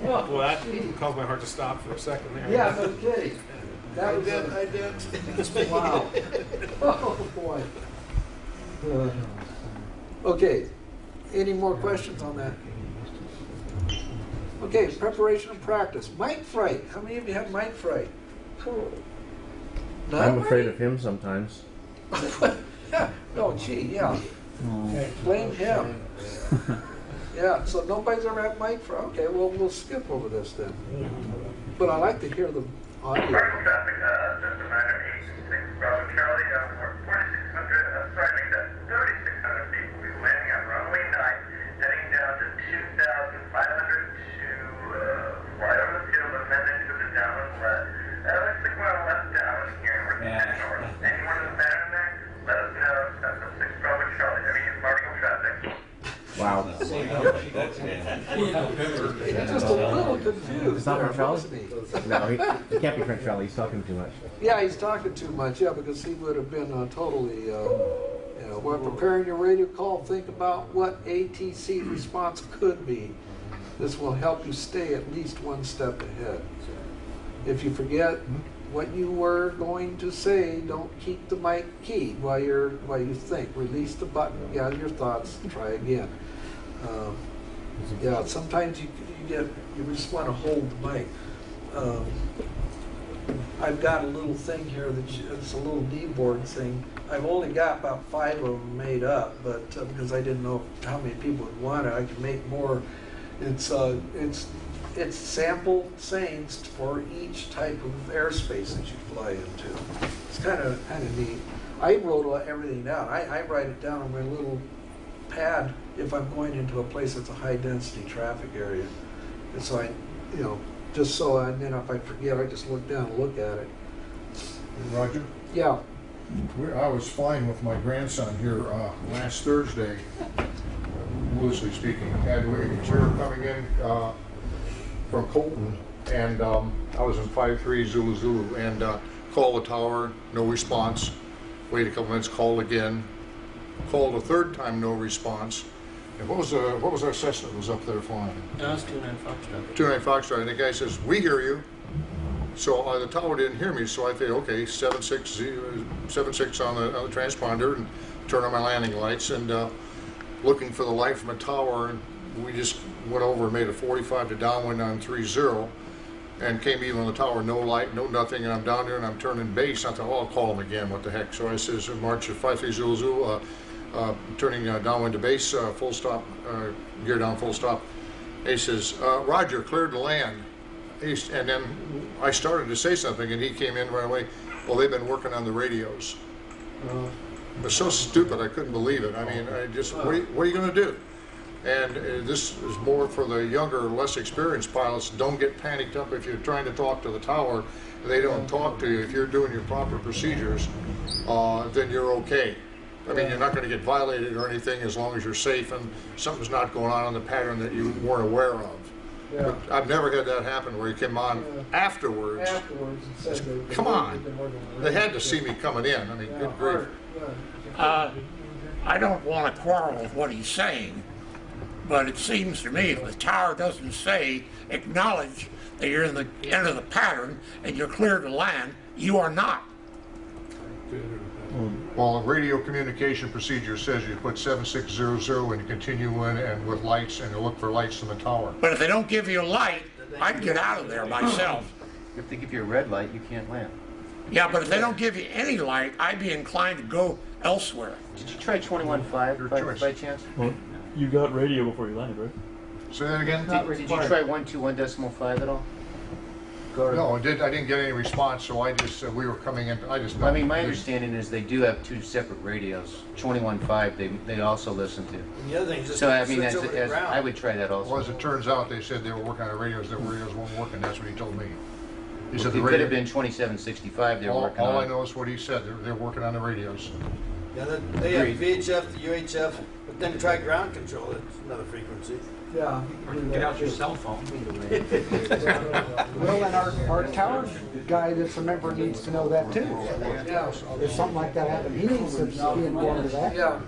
Well, that caused my heart to stop for a second there. Yeah, no kidding. That was I did. Wow. Oh, boy. Okay. Any more questions on that? Okay, preparation and practice. Mic fright. How many of you have mic fright? I'm afraid of him sometimes. No, gee, yeah. Blame him. Yeah, so nobody's ever had mic fright. Okay, well, we'll skip over this then. But I like to hear the audio. Traffic, just a minor 86 Bravo Charlie, 4600, sorry, 3600 feet. We'll be landing on runway 9, heading down to 2,500 to fly over the field and then into the downwind left. Let's stick one left downwind here, and we're heading north. Anyone in the pattern there? Let us know. That's a 6 Bravo Charlie, heavy embargo traffic. Wow, Wow. He's just a little confused. It's not there, French Valley? wasn't he? No, he can't be French Valley. He's talking too much. Yeah, he's talking too much, yeah, because he would have been totally, while preparing your radio call, think about what ATC response could be. This will help you stay at least one step ahead. If you forget what you were going to say, don't keep the mic keyed while you think. Release the button, gather your thoughts, try again. Yeah, sometimes you just want to hold the mic. I've got a little thing here it's a little D-board thing. I've only got about 5 of them made up, but because I didn't know how many people would want it, I can make more. It's sample sayings for each type of airspace that you fly into. It's kind of neat. I wrote everything down. I write it down on my little pad if I'm going into a place that's a high density traffic area. And so and then if I forget, I just look down and look at it. Roger? Yeah. I was flying with my grandson here last Thursday, loosely speaking, and we were coming in from Colton, and I was in 5-3 Zulu Zulu, and called the tower, no response. Wait a couple minutes, called again. Called a third time, no response. And what was our Cessna that was up there flying? No, it's 29 Foxtrot. 29 Foxtrot, and the guy says, "We hear you." So the tower didn't hear me, so I figured, okay, 76 on the transponder, and turn on my landing lights, and looking for the light from a tower, and we just went over and made a 45 to downwind on 30, and came even on the tower, no light, no nothing, and I'm down there and I'm turning base. I thought, I'll call him again, what the heck. So I says, March 5300, turning downwind to base, full stop, gear down, full stop. He says, Roger, cleared to land. And then I started to say something, and he came in right away. Well, they've been working on the radios. It was so stupid, I couldn't believe it. I mean, what are you going to do? And this is more for the younger, less experienced pilots. Don't get panicked up if you're trying to talk to the tower and they don't talk to you. If you're doing your proper procedures, then you're okay. I mean, you're not going to get violated or anything as long as you're safe and something's not going on in the pattern that you weren't aware of. Yeah. But I've never had that happen where he came on afterwards. And said Come on. They had to see me coming in. I mean, good grief. I don't want to quarrel with what he's saying, but it seems to me if the tower doesn't say, acknowledge that you're in the end of the pattern and you're clear to land, you are not. Well, radio communication procedure says you put 7600 and you continue in and with lights, and you look for lights in the tower. But if they don't give you a light, I'd get out of there myself. If they give you a red light, you can't land. Yeah, but if they don't give you any light, I'd be inclined to go elsewhere. Did you try 21.5 by chance? Well, you got radio before you landed, right? Say that again? Did you try 121.5 at all? No, I didn't get any response, so I just, we were coming in, I mean, my understanding is they do have 2 separate radios. 21.5 they also listen to. And the other thing is just So, I mean, switch over to ground. I would try that also. Well, as it turns out, they said they were working on the radios, the radios weren't working, that's what he told me. He said It could have been 2765 they were working on. All I know is what he said, they're working on the radios. Yeah, they have VHF, the UHF, but then to try ground control, it's another frequency. Yeah. Get out your cell phone. Well, and our tower guy that's a member needs to know that too. Yeah. If something like that happened, he needs to be informed of that. Yeah.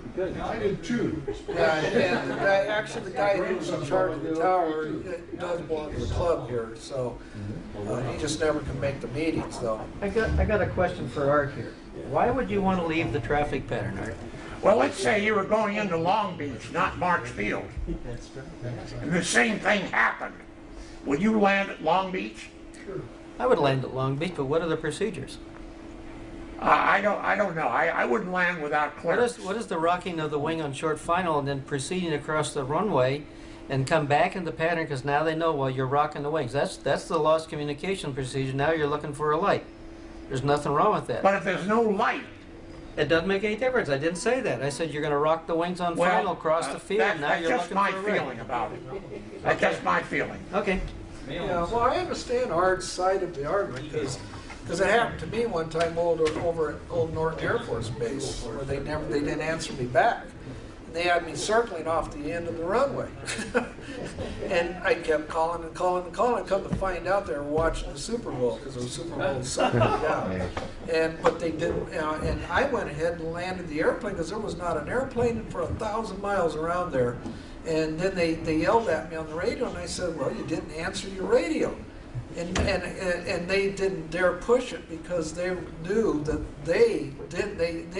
I did too. Yeah, and the guy who's in charge of the tower does belong to the club here, so he just never can make the meetings though. I got a question for Art here. Why would you want to leave the traffic pattern, Art? Well, let's say you were going into Long Beach, not Marchfield, and the same thing happened. Would you land at Long Beach? I would land at Long Beach, but what are the procedures? I don't know. I wouldn't land without clearance. What is the rocking of the wing on short final and then proceeding across the runway and come back in the pattern because now they know, well, you're rocking the wings. That's the lost communication procedure. Now you're looking for a light. There's nothing wrong with that. But if there's no light, it doesn't make any difference. I didn't say that. I said you're going to rock the wings on final across the field. Now you're looking for a light. That's just my feeling about it. That's just my feeling. Okay. Yeah, well, I understand Art's side of the argument because it happened to me one time over at Old Norton Air Force Base where they didn't answer me back, They had me circling off the end of the runway. And I kept calling and calling and calling. Come to find out they were watching the Super Bowl because it was Super Bowl Sunday. Yeah. But they didn't. And I went ahead and landed the airplane because there was not an airplane for 1,000 miles around there. And then they yelled at me on the radio, and I said, "Well, you didn't answer your radio." And they didn't dare push it because they knew that they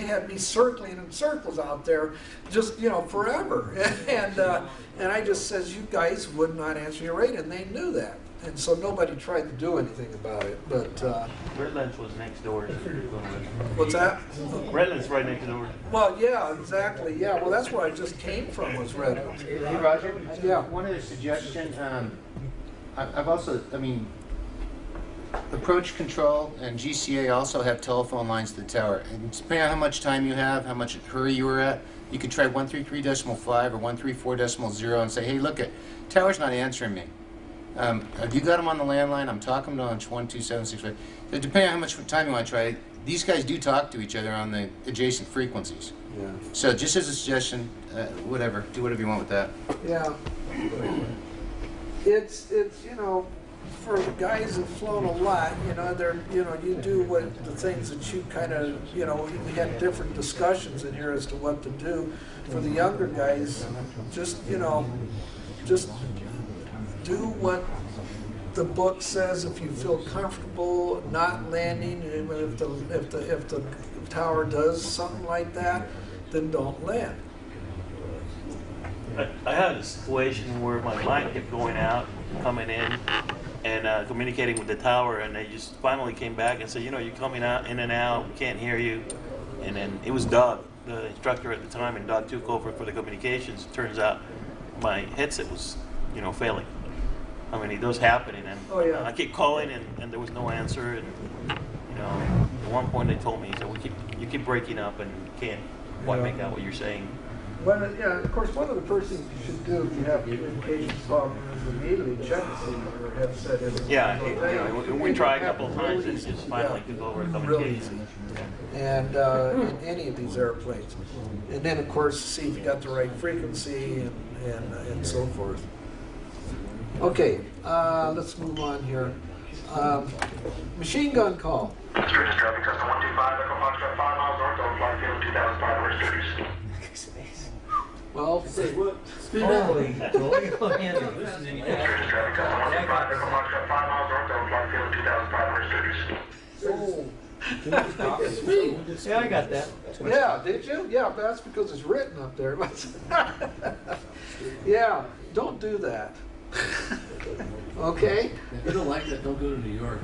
had me circling in circles out there, just forever. And I just says, "You guys would not answer your radio," and they knew that. And so nobody tried to do anything about it. But Redlands was next door. what's that? Redlands right next door. Well, yeah, exactly. Yeah, well, that's where I just came from, was Redlands. Hey, Roger. Yeah. One other suggestion. I've also, Approach Control and GCA also have telephone lines to the tower. And depending on how much time you have, how much hurry you were at, you could try 133.5 or 134.0 and say, "Hey, look, tower's not answering me. Have you got them on the landline? I'm talking to them on 12765." So depending on how much time you want to try, these guys do talk to each other on the adjacent frequencies. Yeah. So just as a suggestion, whatever, do whatever you want with that. Yeah. It's for guys who've flown a lot, you do what the things that you kind of, we had different discussions in here as to what to do. For the younger guys, just do what the book says. If you feel comfortable not landing, and if the tower does something like that, then don't land. I had a situation where my line kept going out, coming in, and communicating with the tower, and they just finally came back and said, you're coming out, in and out, we can't hear you. And then it was Doug, the instructor at the time, and Doug took over for the communications. Turns out my headset was, failing. It does happen, and Oh, yeah. I keep calling, and there was no answer. And at one point they told me, so you keep breaking up and can't quite make out what you're saying. Of course, one of the first things you should do if you have communications problem is immediately check to see what your headset is. Yeah, we tried a couple of times, and it just finally took over communication. And in any of these airplanes, and then of course see if you got the right frequency and so forth. Okay, let's move on here. Machine gun call. Sturgis traffic, Cessna 125, Echo Foxtrot 5 miles north of flight field 2,500 Sturgis. Well, say what? Holy Sturgis traffic, Cessna 125, Echo Foxtrot 5 miles north of flight field 2,500 Sturgis. Yeah, I got that. Yeah, did you? Yeah, but that's because it's written up there. Yeah, don't do that. Okay? If you don't like that, don't go to New York.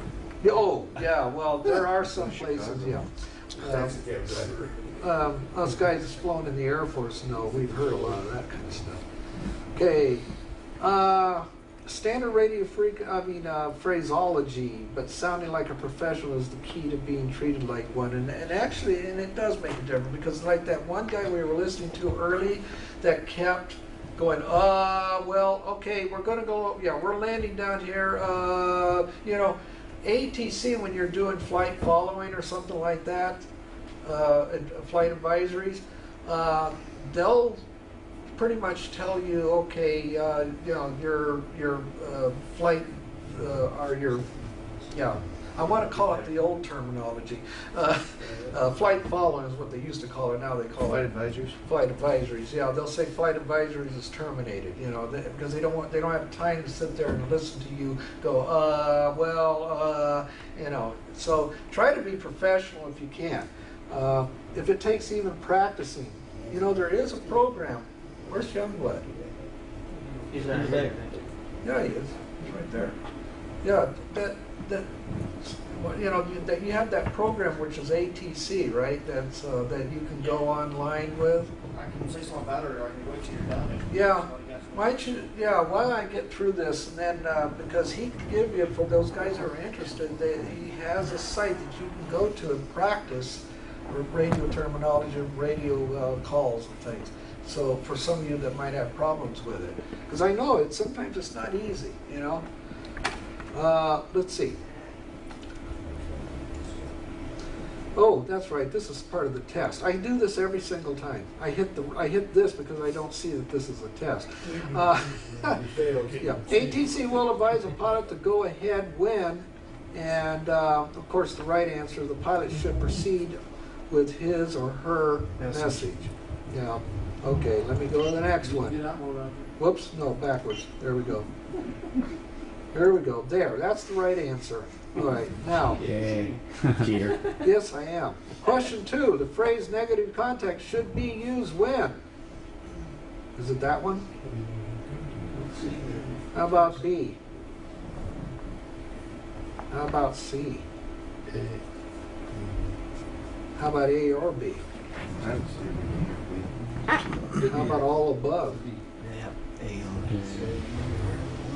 Oh, yeah, well, there are some places, yeah. Us guys that's flown in the Air Force know we've heard a lot of that kind of stuff. Okay, standard radio phraseology, but sounding like a professional is the key to being treated like one. And actually, it does make a difference, because like that one guy we were listening to early that kept going, well, okay, we're going to go, yeah, we're landing down here, ATC, when you're doing flight following or something like that, flight advisories, they'll pretty much tell you, okay, your flight or your, I want to call it the old terminology. Flight following is what they used to call it. Now they call Flight it advisories. Flight advisories. Yeah, they'll say flight advisories is terminated. Because they don't have time to sit there and listen to you go. So try to be professional if you can. If it takes even practicing, there is a program. Where's Youngblood? He's not there. Yeah, he is. He's right there. Yeah, that you have that program which is ATC, right? That's that you can go online with. I can say something about it, or I can wait till you're done. Yeah. Why don't I get through this, and then because he can give you, for those guys who are interested, he has a site that you can go to and practice radio terminology, radio calls and things. So for some of you that might have problems with it, because I know sometimes it's not easy, Let's see. Oh, that's right, this is part of the test. I do this every single time. I hit this because I don't see that this is a test. Yeah. ATC will advise a pilot to go ahead when, and of course the right answer, the pilot should proceed with his or her message. Yeah. Okay, let me go to the next one. Whoops, no, backwards. There we go. There we go. There, that's the right answer. All right, now. Yay. Cheater. Yes, I am. Question 2. The phrase negative contact should be used when? Is it that one? How about B? How about C? How about A or B? How about all above?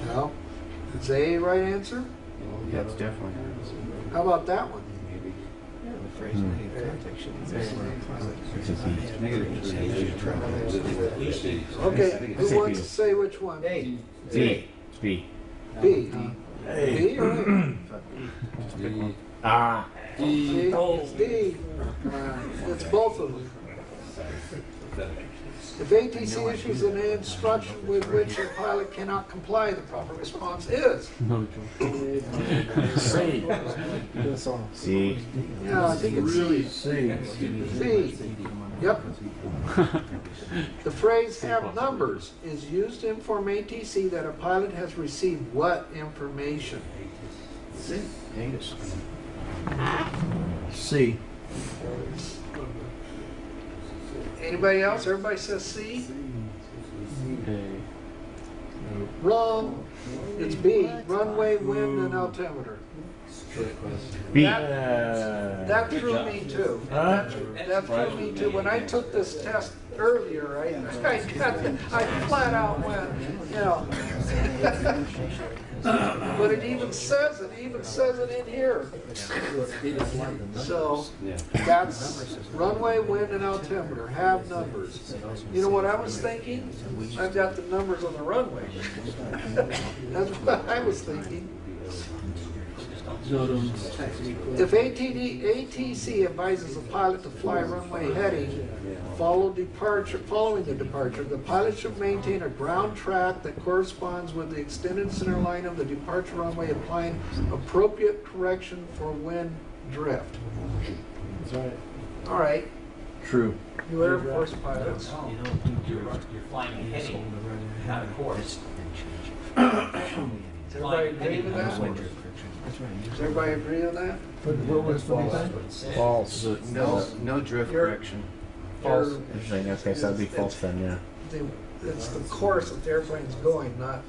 No? Is A the right answer? Yeah, it's definitely. How about that one? Okay, who wants to say which one? A. B. It's B. B. B or A? Ah. D. It's D. It's both of them. If ATC issues an instruction with which a pilot cannot comply, the proper response is? C. C. Yeah, I think it's C. C. Yep. The phrase "have numbers" is used to inform ATC that a pilot has received what information? C. C. Anybody else? Everybody says C? Wrong. It's B. Runway, wind, and altimeter. B. That threw me too. That threw me too. When I took this test earlier, I flat out went, you know. But it even says it in here. So that's runway, wind, and altimeter. Have numbers. You know what I was thinking? I've got the numbers on the runway. That's what I was thinking. If ATC advises a pilot to fly runway heading, following the departure, the pilot should maintain a ground track that corresponds with the extended center line of the departure runway, applying appropriate correction for wind drift. That's right. All right. True. You Air Force pilots. You're flying heading, not a course. Does everybody agree with that? Does everybody agree on that? What was false? No drift correction. False. Interesting. Okay, so that'd be false then, yeah. It's the course that the airplane's going, not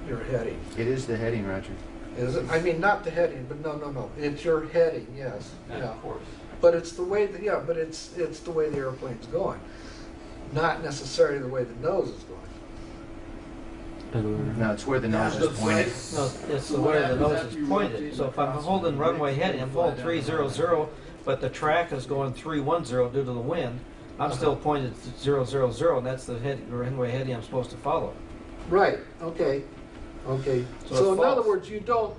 your heading. It is the heading, Roger. Is it? I mean, not the heading, but no. It's your heading, yes. Yeah. But it's the way that, but it's the way the airplane's going, not necessarily the way the nose is going. No, it's where the nose is pointed. No, it's the way the nose is pointed. So if I'm holding runway heading, I'm holding 300, but the track is going 310 due to the wind, I'm still pointed to 000, and that's the runway heading I'm supposed to follow. Right. Okay. Okay. So in other words, you don't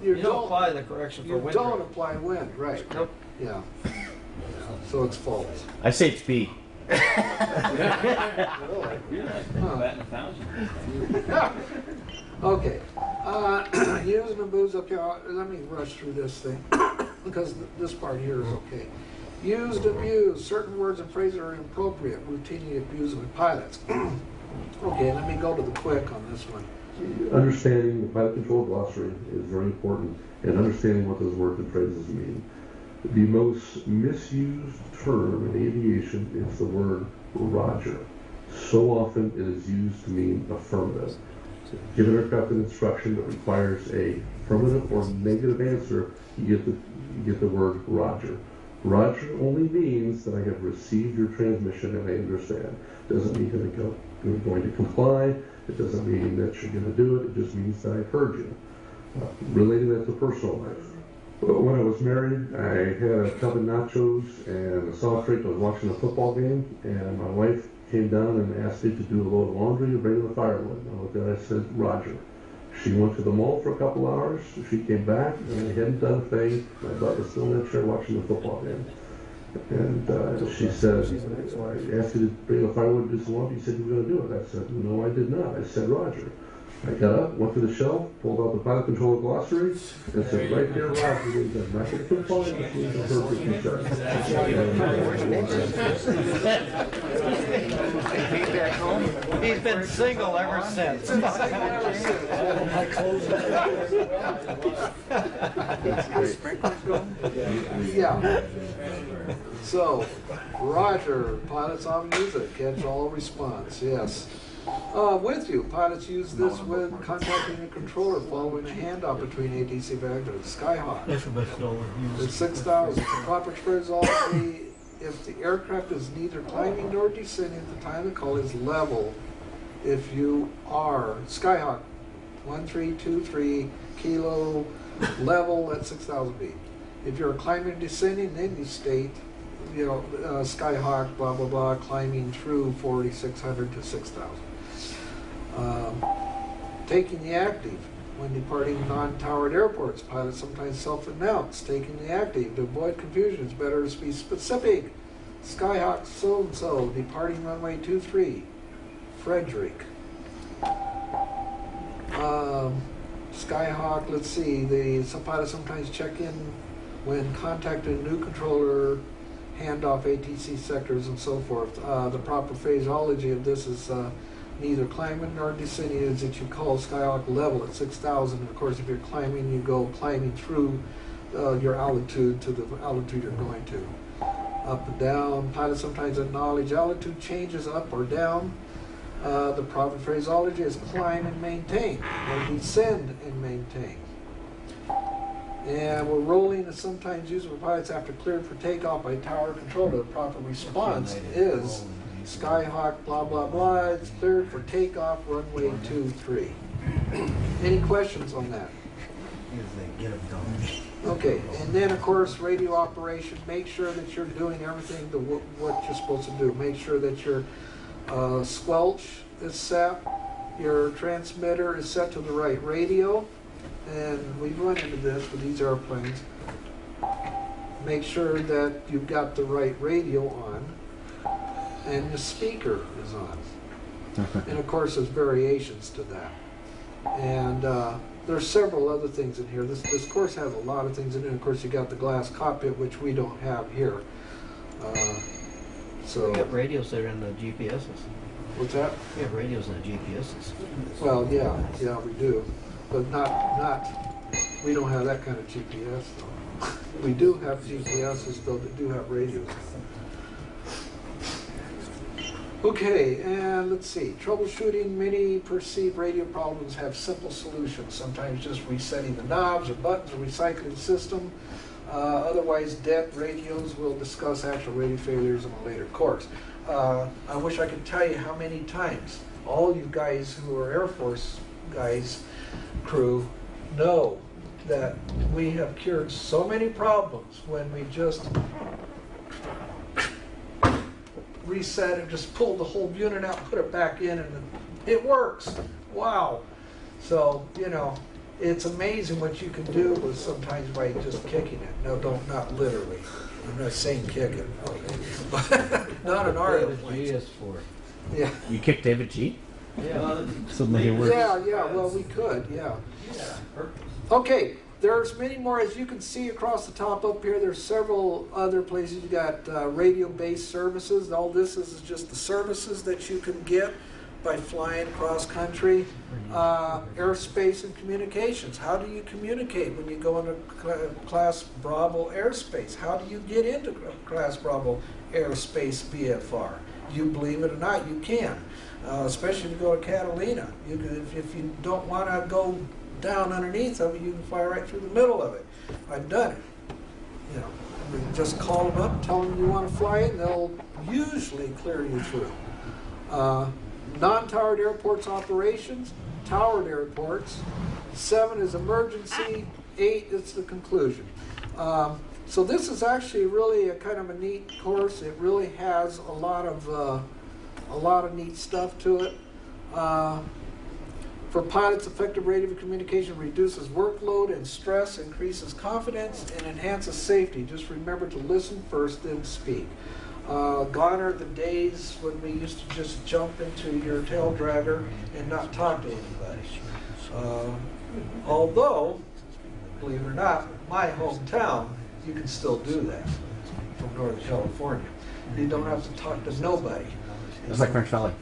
apply the correction for wind. You don't apply wind. Right. Nope. Yeah. So it's false. I say it's B. Okay. Use and abuse. Okay, let me rush through this thing because this part here is okay. Used, abused. Certain words and phrases are inappropriate, routinely abused by pilots. Okay, let me go to the quick on this one. Understanding the pilot control glossary is very important, and understanding what those words and phrases mean. The most misused term in aviation is the word Roger. So often it is used to mean affirmative. Give an aircraft an instruction that requires a affirmative or negative answer, you get the word Roger. Roger only means that I have received your transmission and I understand. Doesn't mean that you're going to comply. It doesn't mean that you're going to do it. It just means that I've heard you. Relating that to personal life. Well, when I was married, I had a tub of nachos and a soft drink. I was watching a football game, and my wife came down and asked me to do a load of laundry and bring in the firewood. I looked at her, I said, Roger. She went to the mall for a couple hours. She came back, and they hadn't done a thing. My butt was still in that chair watching the football game. And she said, I asked you to bring a firewood to do some laundry. You said you were going to do it. I said, no, I did not. I said, Roger. I got up, went to the shelf, pulled out the pilot controller glossary, and said, right there, Roger, we've done nothing for flying machines and perfect each He's been single ever since. Yeah. So, Roger, pilots often use it. Catch all response. Yes. With you, pilots use this when contacting a controller following a handoff between ATC Vector and Skyhawk. It's 6,000. Proper phraseology: if the aircraft is neither climbing nor descending at the time the call is level. If you are Skyhawk 1323 kilo level at 6,000 feet. If you're climbing and descending, then you state, Skyhawk blah blah blah climbing through 4,600 to 6,000. Taking the active when departing non-towered airports. Pilots sometimes self-announce taking the active. To avoid confusion, it's better to be specific. Skyhawk so-and-so departing runway 23. Frederick. Skyhawk, let's see, some pilots sometimes check in when contacting a new controller, handoff ATC sectors and so forth. The proper phraseology of this is neither climbing nor descending, is that you call Skyhawk level at 6,000. Of course, if you're climbing, you go climbing through your altitude to the altitude you're going to. Up and down. Pilots sometimes acknowledge altitude changes up or down. The proper phraseology is climb and maintain, or descend and maintain. And we're rolling is sometimes used for pilots after cleared for takeoff by tower controller. The proper response is Skyhawk blah blah blah. It's cleared for takeoff runway 23. Any questions on that? Okay, and then of course radio operation. Make sure that you're doing everything what you're supposed to do. Make sure that your squelch is set, your transmitter is set to the right radio, and we've run into this with these airplanes. Make sure that you've got the right radio on, and the speaker is on. And of course there's variations to that. And there's several other things in here. This course has a lot of things in it. Of course you got the glass cockpit, which we don't have here. So We got radios that are in the GPSs. What's that? We have radios in the GPSs. Well, yeah, we do, but not. We don't have that kind of GPS though. We do have GPSs though that do have radios. Okay, and let's see. Troubleshooting. Many perceived radio problems have simple solutions. Sometimes just resetting the knobs or buttons or recycling the system. Otherwise, dead radios. We'll discuss actual radio failures in a later course. I wish I could tell you how many times all you guys who are Air Force guys, crew, know that we have cured so many problems when we just reset it, just pulled the whole unit out, put it back in, and it works. Wow. So, it's amazing what you can do with sometimes by just kicking it. No, not literally. I'm not saying kick it. Okay. Not an art. David G is for. Yeah. You kicked David G? Yeah. Suddenly it works. Yeah, well, we could, yeah. Okay, there's many more. As you can see across the top up here, there's several other places. You got radio-based services. All this is just the services that you can get by flying cross-country. Airspace and communications. How do you communicate when you go into Class Bravo airspace? How do you get into Class Bravo airspace VFR? You believe it or not, you can. Especially if you go to Catalina. You can, if you don't want to go down underneath of it, you can fly right through the middle of it. I've done it. You just call them up, tell them you want to fly it, and they'll usually clear you through. Non-towered airports operations, towered airports. 7 is emergency. 8 is the conclusion. So this is actually really a kind of a neat course. It really has a lot of neat stuff to it. For pilots, effective radio communication reduces workload and stress, increases confidence, and enhances safety. Just remember to listen first, then speak. Gone are the days when we used to just jump into your tail dragger and not talk to anybody. Although, believe it or not, my hometown, you can still do that from Northern California. You don't have to talk to nobody. Just like French Valley.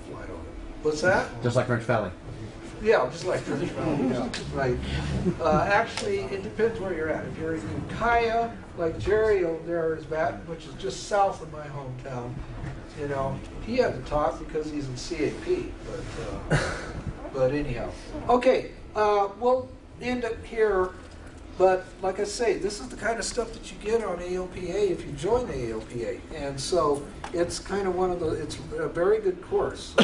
What's that? Just like French Valley. Yeah, just like French Valley, yeah, right. Actually, it depends where you're at. If you're in Ukiah, like Jerry over there is at, which is just south of my hometown, you know, he had to talk because he's in CAP, but anyhow. Okay, we'll end it here, but like I say, this is the kind of stuff that you get on AOPA if you join the AOPA, and so it's kind of it's a very good course,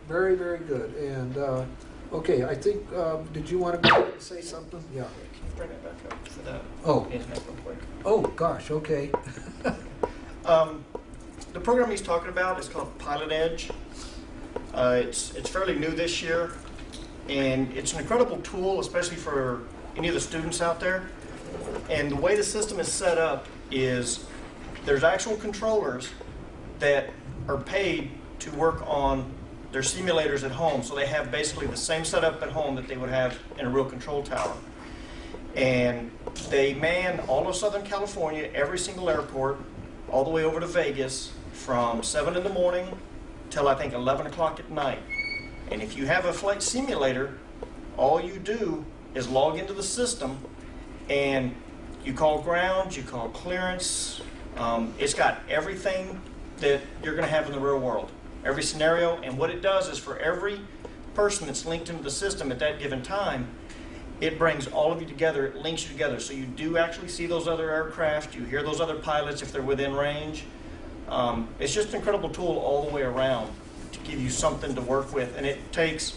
very, very good, and okay, I think, did you want to go ahead and say something? Yeah. Bring it back up for the Oh. internet real quick. Oh, gosh, okay. The program he's talking about is called Pilot Edge. It's fairly new this year, and it's an incredible tool, especially for any of the students out there. And the way the system is set up is there's actual controllers that are paid to work on their simulators at home. So they have basically the same setup at home that they would have in a real control tower. And they man all of Southern California, every single airport, all the way over to Vegas from 7 in the morning till I think 11 o'clock at night. And if you have a flight simulator, all you do is log into the system and you call ground, you call clearance. It's got everything that you're going to have in the real world, every scenario. And what it does is for every person that's linked into the system at that given time, it brings all of you together, it links you together. So you do actually see those other aircraft, you hear those other pilots if they're within range. It's just an incredible tool all the way around to give you something to work with. And it takes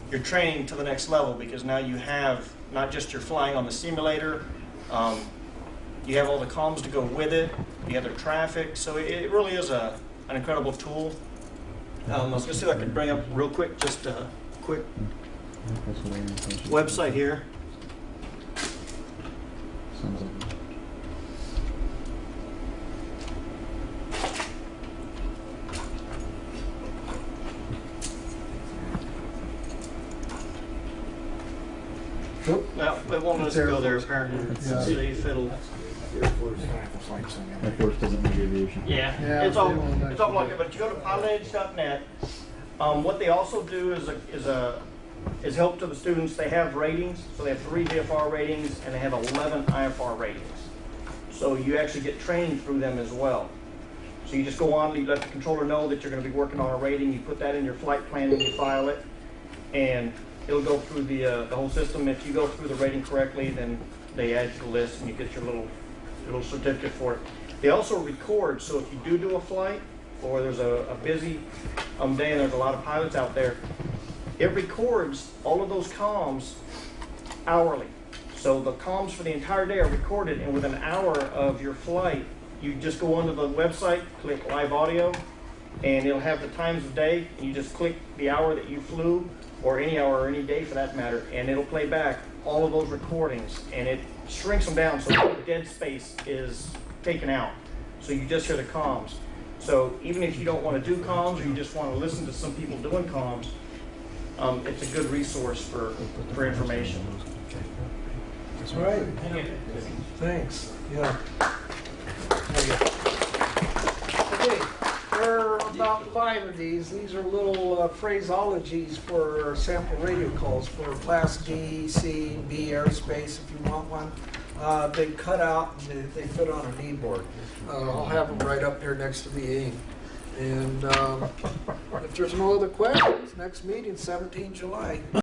your training to the next level because now you have not just your flying on the simulator, you have all the comms to go with it, you have the traffic. So it really is an incredible tool. I was going to see if I could bring up real quick, just a quick website here. Now, it won't let us go there apparently. See if it'll. Air Force doesn't make aviation. Yeah, it's all like it. But if you go to pilotage.net, what they also do is help to the students. They have ratings, so they have 3 VFR ratings and they have 11 IFR ratings. So you actually get training through them as well. So you just go on, you let the controller know that you're going to be working on a rating. You put that in your flight plan and you file it, and it'll go through the whole system. If you go through the rating correctly, then they add to the list and you get your little certificate for it. They also record, so if you do a flight or there's a busy day and there's a lot of pilots out there, it records all of those comms hourly. So the comms for the entire day are recorded, and within an hour of your flight, you just go onto the website, click live audio, and it'll have the times of day, and you just click the hour that you flew, or any hour or any day for that matter, and it'll play back all of those recordings, and it shrinks them down so the dead space is taken out. So you just hear the comms. So even if you don't want to do comms or you just want to listen to some people doing comms, it's a good resource for information. That's right. Thanks. Yeah. Okay, there are about 5 of these. These are little phraseologies for sample radio calls for Class D, C, B airspace if you want one. They cut out and they fit on a kneeboard. I'll have them right up here next to the AIM. And if there's no other questions, next meeting, 17 July.